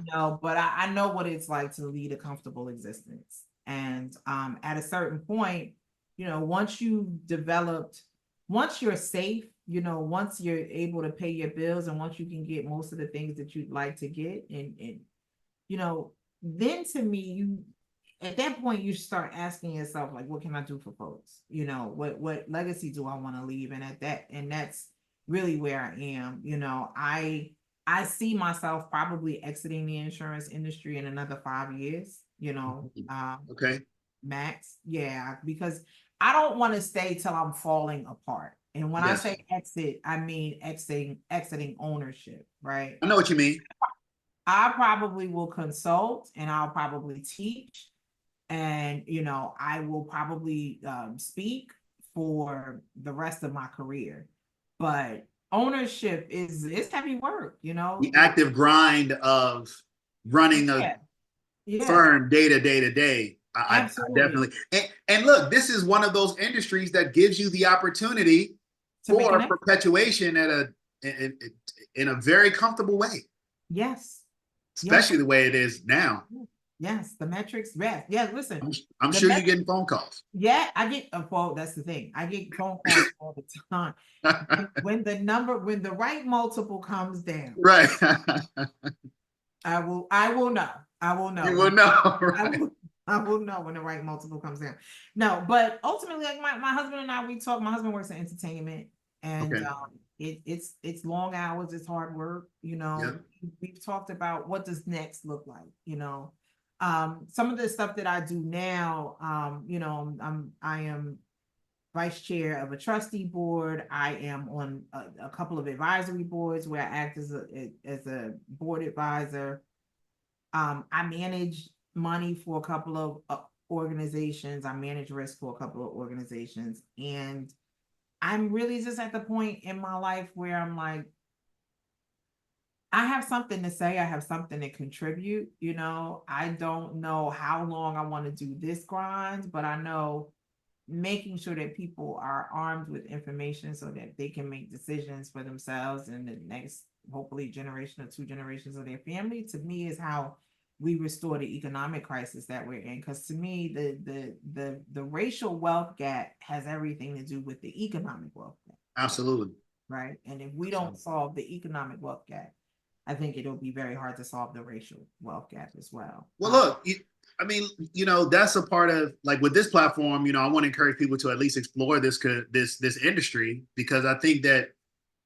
but I know what it's like to lead a comfortable existence. And at a certain point, once you're safe, once you're able to pay your bills and once you can get most of the things that you'd like to get, and you know, then to me, at that point you start asking yourself, like, what can I do for folks? What legacy do I want to leave? And that's really where I am. I see myself probably exiting the insurance industry in another 5 years, Okay. max. Yeah, because I don't want to stay till I'm falling apart. And when I Yes, say exit, I mean exiting ownership, right? I know what you mean. I probably will consult and I'll probably teach, and I will probably speak for the rest of my career. But ownership is heavy work, The active grind of running a yeah, yeah, firm day to day. I absolutely. definitely and look, this is one of those industries that gives you the opportunity To make an for exit. perpetuation in a very comfortable way, Yes, yes, especially the way it is now. yes. The metrics, yes, yeah. Listen, I'm the sure you're metrics. getting phone calls. Yeah, I get a quote. That's the thing. I get phone calls all the time. When the right multiple comes down, Right. I will know. I will know You when will know, I right? will I will know when the right multiple comes down. No, but ultimately, like my husband and I, we talk. My husband works in entertainment, and Okay. it's long hours, it's hard work. Yep. We've talked about what does next look like. Some of the stuff that I do now, I am vice chair of a trustee board. I am on a couple of advisory boards where I act as a board advisor. I manage money for a couple of organizations. I manage risk for a couple of organizations. And I'm really just at the point in my life where I'm like, I have something to say. I have something to contribute. You know, I don't know how long I want to do this grind, but I know making sure that people are armed with information so that they can make decisions for themselves and the next, hopefully, generation or two generations of their family, to me, is how we restore the economic crisis that we're in. Because to me, the racial wealth gap has everything to do with the economic wealth gap. Absolutely. Right. And if we don't solve the economic wealth gap, I think it'll be very hard to solve the racial wealth gap as well. Well, look, I mean, that's a part of, like, with this platform. I want to encourage people to at least explore this industry, because I think that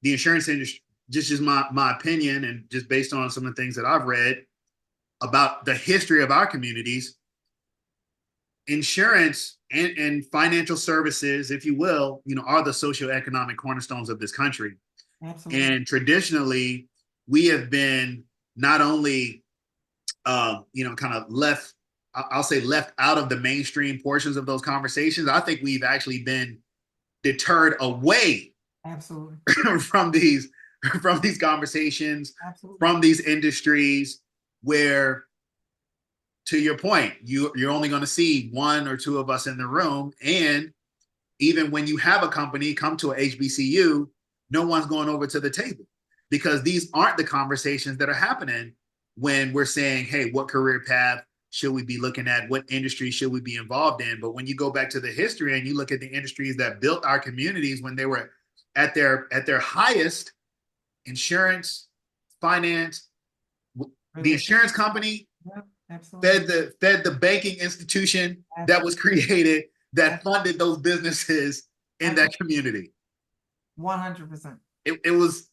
the insurance industry, just my opinion, and just based on some of the things that I've read about the history of our communities, insurance and financial services, if you will, are the socioeconomic cornerstones of this country. Absolutely. And traditionally, we have been not only, kind of left, I'll say, left out of the mainstream portions of those conversations. I think we've actually been deterred away Absolutely. from these conversations, Absolutely. from these industries where, to your point, you're only going to see one or two of us in the room. And even when you have a company come to a HBCU, no one's going over to the table, because these aren't the conversations that are happening when we're saying, hey, what career path should we be looking at? What industry should we be involved in? But when you go back to the history and you look at the industries that built our communities when they were at their highest, insurance, finance, the insurance company, Absolutely. fed the banking institution that was created, that funded those businesses in that community. 100%. It was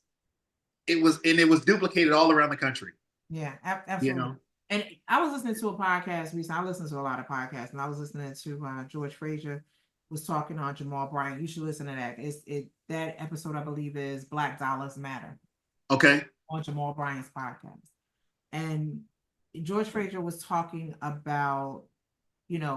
duplicated all around the country. Yeah, absolutely. And I was listening to a podcast recently. I listen to a lot of podcasts, and I was listening to George Frazier was talking on Jamal Bryant. You should listen to that. That episode, I believe, is Black Dollars Matter. Okay. On Jamal Bryant's podcast. And George Frazier was talking about,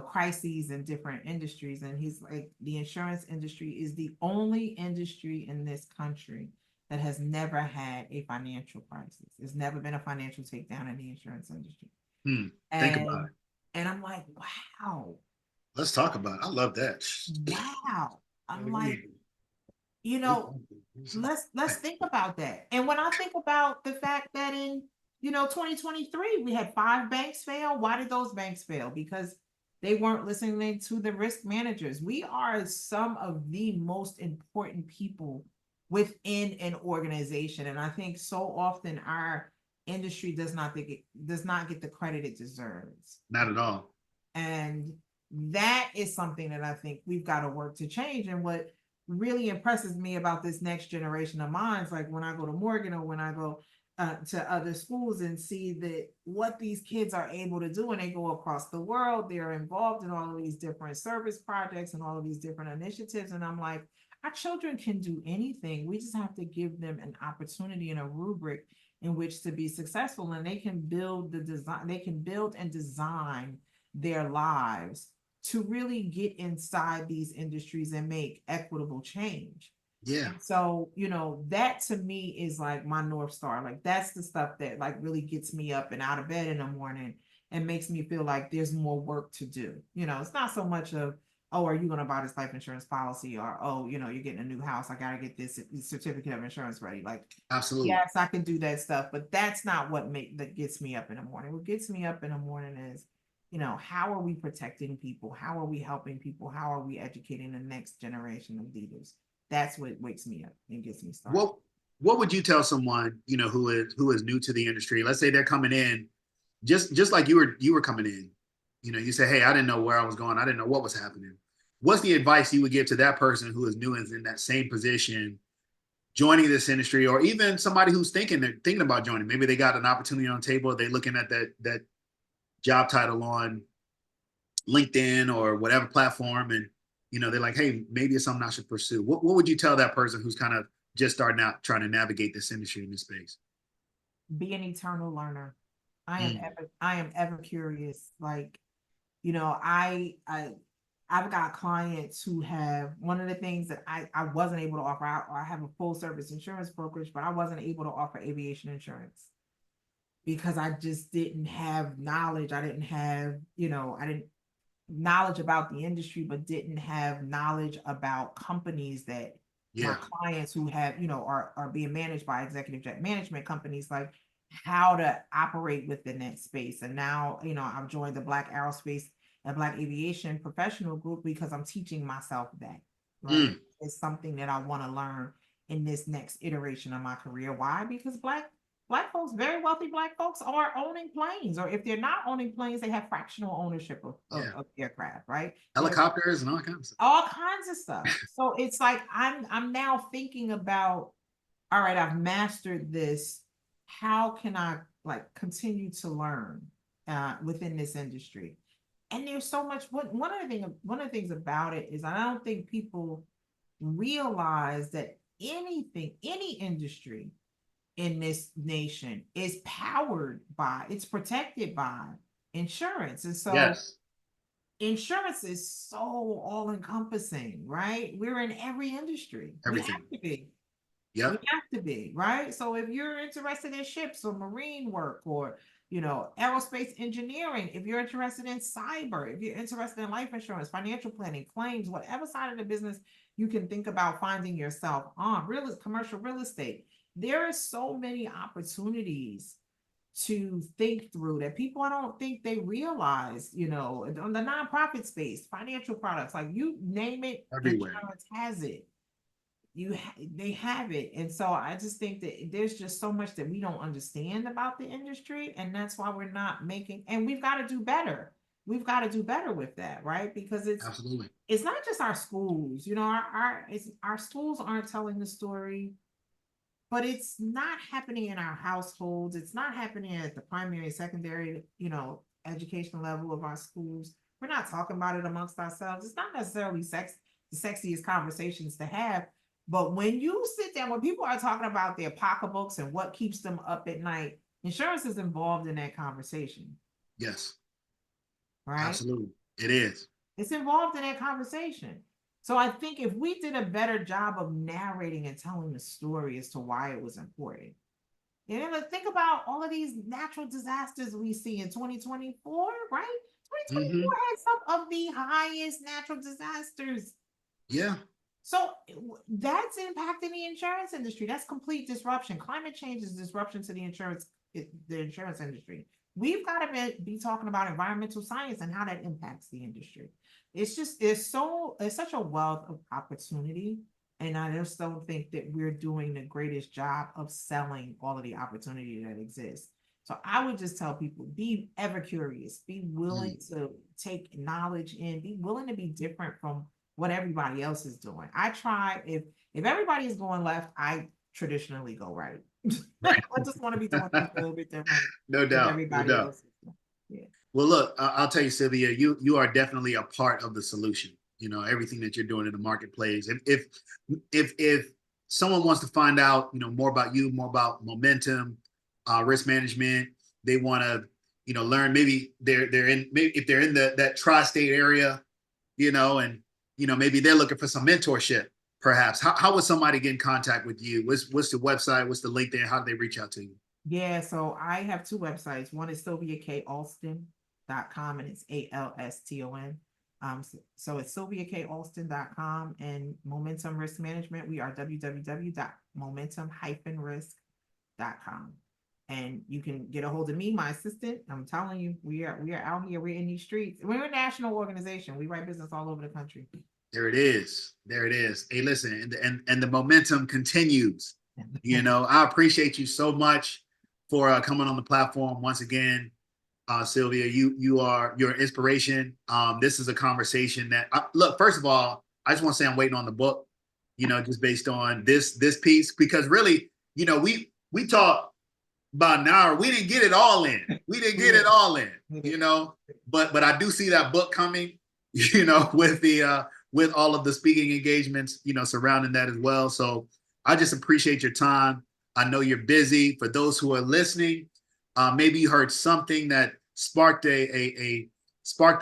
crises in different industries. And he's like, the insurance industry is the only industry in this country that has never had a financial crisis. There's never been a financial takedown in the insurance industry. Think about it. And I'm like, wow. Let's talk about it. I love that. Wow. I'm like, let's think about that. And when I think about the fact that in 2023 we had 5 banks fail. Why did those banks fail? Because they weren't listening to the risk managers. We are some of the most important people within an organization, and I think so often our industry does not get the credit it deserves. Not at all. And that is something that I think we've got to work to change. And what really impresses me about this next generation of minds, like when I go to Morgan or when I go to other schools and see that what these kids are able to do, and they go across the world, they're involved in all of these different service projects and all of these different initiatives. And I'm like, our children can do anything. We just have to give them an opportunity and a rubric in which to be successful, and they can build and design their lives to really get inside these industries and make equitable change. Yeah. So, that to me is like my North Star. Like, that's the stuff that like really gets me up and out of bed in the morning and makes me feel like there's more work to do. It's not so much of, oh, are you going to buy this life insurance policy? Or, oh, you're getting a new house. I got to get this certificate of insurance ready. Like, absolutely. Yes, I can do that stuff, but that's not that gets me up in the morning. What gets me up in the morning is, how are we protecting people? How are we helping people? How are we educating the next generation of leaders? That's what wakes me up and gets me started. What would you tell someone, who is new to the industry? Let's say they're coming in, just like you were coming in. You say, hey, I didn't know where I was going. I didn't know what was happening. What's the advice you would give to that person who is new and in that same position, joining this industry, or even somebody who's thinking about joining? Maybe they got an opportunity on the table. They're looking at that job title on LinkedIn or whatever platform, and they're like, hey, maybe it's something I should pursue. What would you tell that person who's kind of just starting out trying to navigate this industry in this space? Be an eternal learner. I am ever curious. Like, I I've got clients who have one of the things that I wasn't able to offer. I have a full service insurance brokerage, but I wasn't able to offer aviation insurance because I just didn't have knowledge. I didn't have, I didn't knowledge about the industry, but didn't have knowledge about companies that my Yeah. clients who have, are being managed by executive jet management companies, like how to operate within that space. And now, I've joined the Black Aerospace and Black Aviation Professional Group because I'm teaching myself that, right? Mm. It's something that I want to learn in this next iteration of my career. Why? Because Black folks, very wealthy Black folks, are owning planes, or if they're not owning planes, they have fractional ownership Yeah. of aircraft, right? Helicopters and all kinds of stuff. All kinds of stuff. So it's like I'm now thinking about, all right, I've mastered this. How can I like continue to learn within this industry? And there's so much. One of the things about it is I don't think people realize that any industry in this nation is it's protected by insurance. And so Yes. insurance is so all encompassing, right? We're in every industry. We have Everything. to be. We Yep. have to be, right? So if you're interested in ships or marine work or, aerospace engineering, if you're interested in cyber, if you're interested in life insurance, financial planning, claims, whatever side of the business you can think about finding yourself on, commercial real estate, there are so many opportunities to think through that people, I don't think they realize, on the nonprofit space, financial products, like you name it, Everywhere. insurance has it. They have it. And so I just think that there's just so much that we don't understand about the industry, and that's why we're not making, and we've got to do better. We've got to do better with that, right? Because Absolutely. it's not just our schools, our schools aren't telling the story, but it's not happening in our households. It's not happening at the primary and secondary, education level of our schools. We're not talking about it amongst ourselves. It's not necessarily the sexiest conversations to have. But when you sit down, when people are talking about their pocketbooks and what keeps them up at night, insurance is involved in that conversation, Yes. right? Absolutely. It is. It's involved in that conversation. So I think if we did a better job of narrating and telling the story as to why it was important. And then let's think about all of these natural disasters we see in 2024, right? 2024 Mm-hmm. had some of the highest natural disasters. Yeah. So that's impacting the insurance industry. That's complete disruption. Climate change is disruption to the insurance industry. We've got to be talking about environmental science and how that impacts the industry. It's such a wealth of opportunity. And I just don't think that we're doing the greatest job of selling all of the opportunity that exists. So I would just tell people, be ever curious, be willing to take knowledge in, be willing to be different from what everybody else is doing. I try, if everybody is going left, I traditionally go right. I just want to be doing things a little bit different No than doubt. No everybody doubt. else is doing. Yeah. Well, look, I'll tell you, Sylvia, you are definitely a part of the solution. Everything that you're doing in the marketplace. If someone wants to find out, more about you, more about momentum, risk management, they want to, learn. Maybe maybe if they're in that tri-state area, and maybe they're looking for some mentorship. Perhaps, how would somebody get in contact with you? What's the website? What's the link there? How do they reach out to you? Yeah, so I have two websites. One is SylviaKAlston.com, and it's ALSTON. So it's SylviaKAlston.com, and Momentum Risk Management, we are www.momentum-risk.com. And you can get a hold of me, my assistant. I'm telling you, we are out here, we're in these streets. We're a national organization. We write business all over the country. There it is. There it is. Hey, listen, and the momentum continues. I appreciate you so much for coming on the platform once again. Sylvia, you're an inspiration. This is a conversation that look, first of all, I just want to say I'm waiting on the book, just based on this piece, because really, we talked about an hour. We didn't get it all in. We didn't get it all in, but I do see that book coming, with all of the speaking engagements, surrounding that as well. So I just appreciate your time. I know you're busy. For those who are listening, maybe you heard something that sparked a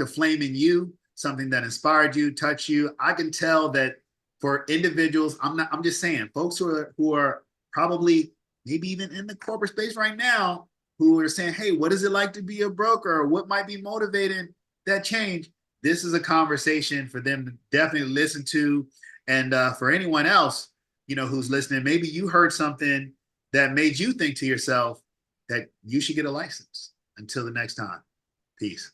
flame in you. something that inspired you, touched you. I can tell that for individuals, I'm just saying, folks who are probably maybe even in the corporate space right now, who are saying, hey, what is it like to be a broker? Or what might be motivating that change? This is a conversation for them to definitely listen to. And for anyone else, who's listening, maybe you heard something that made you think to yourself that you should get a license. Until the next time, peace.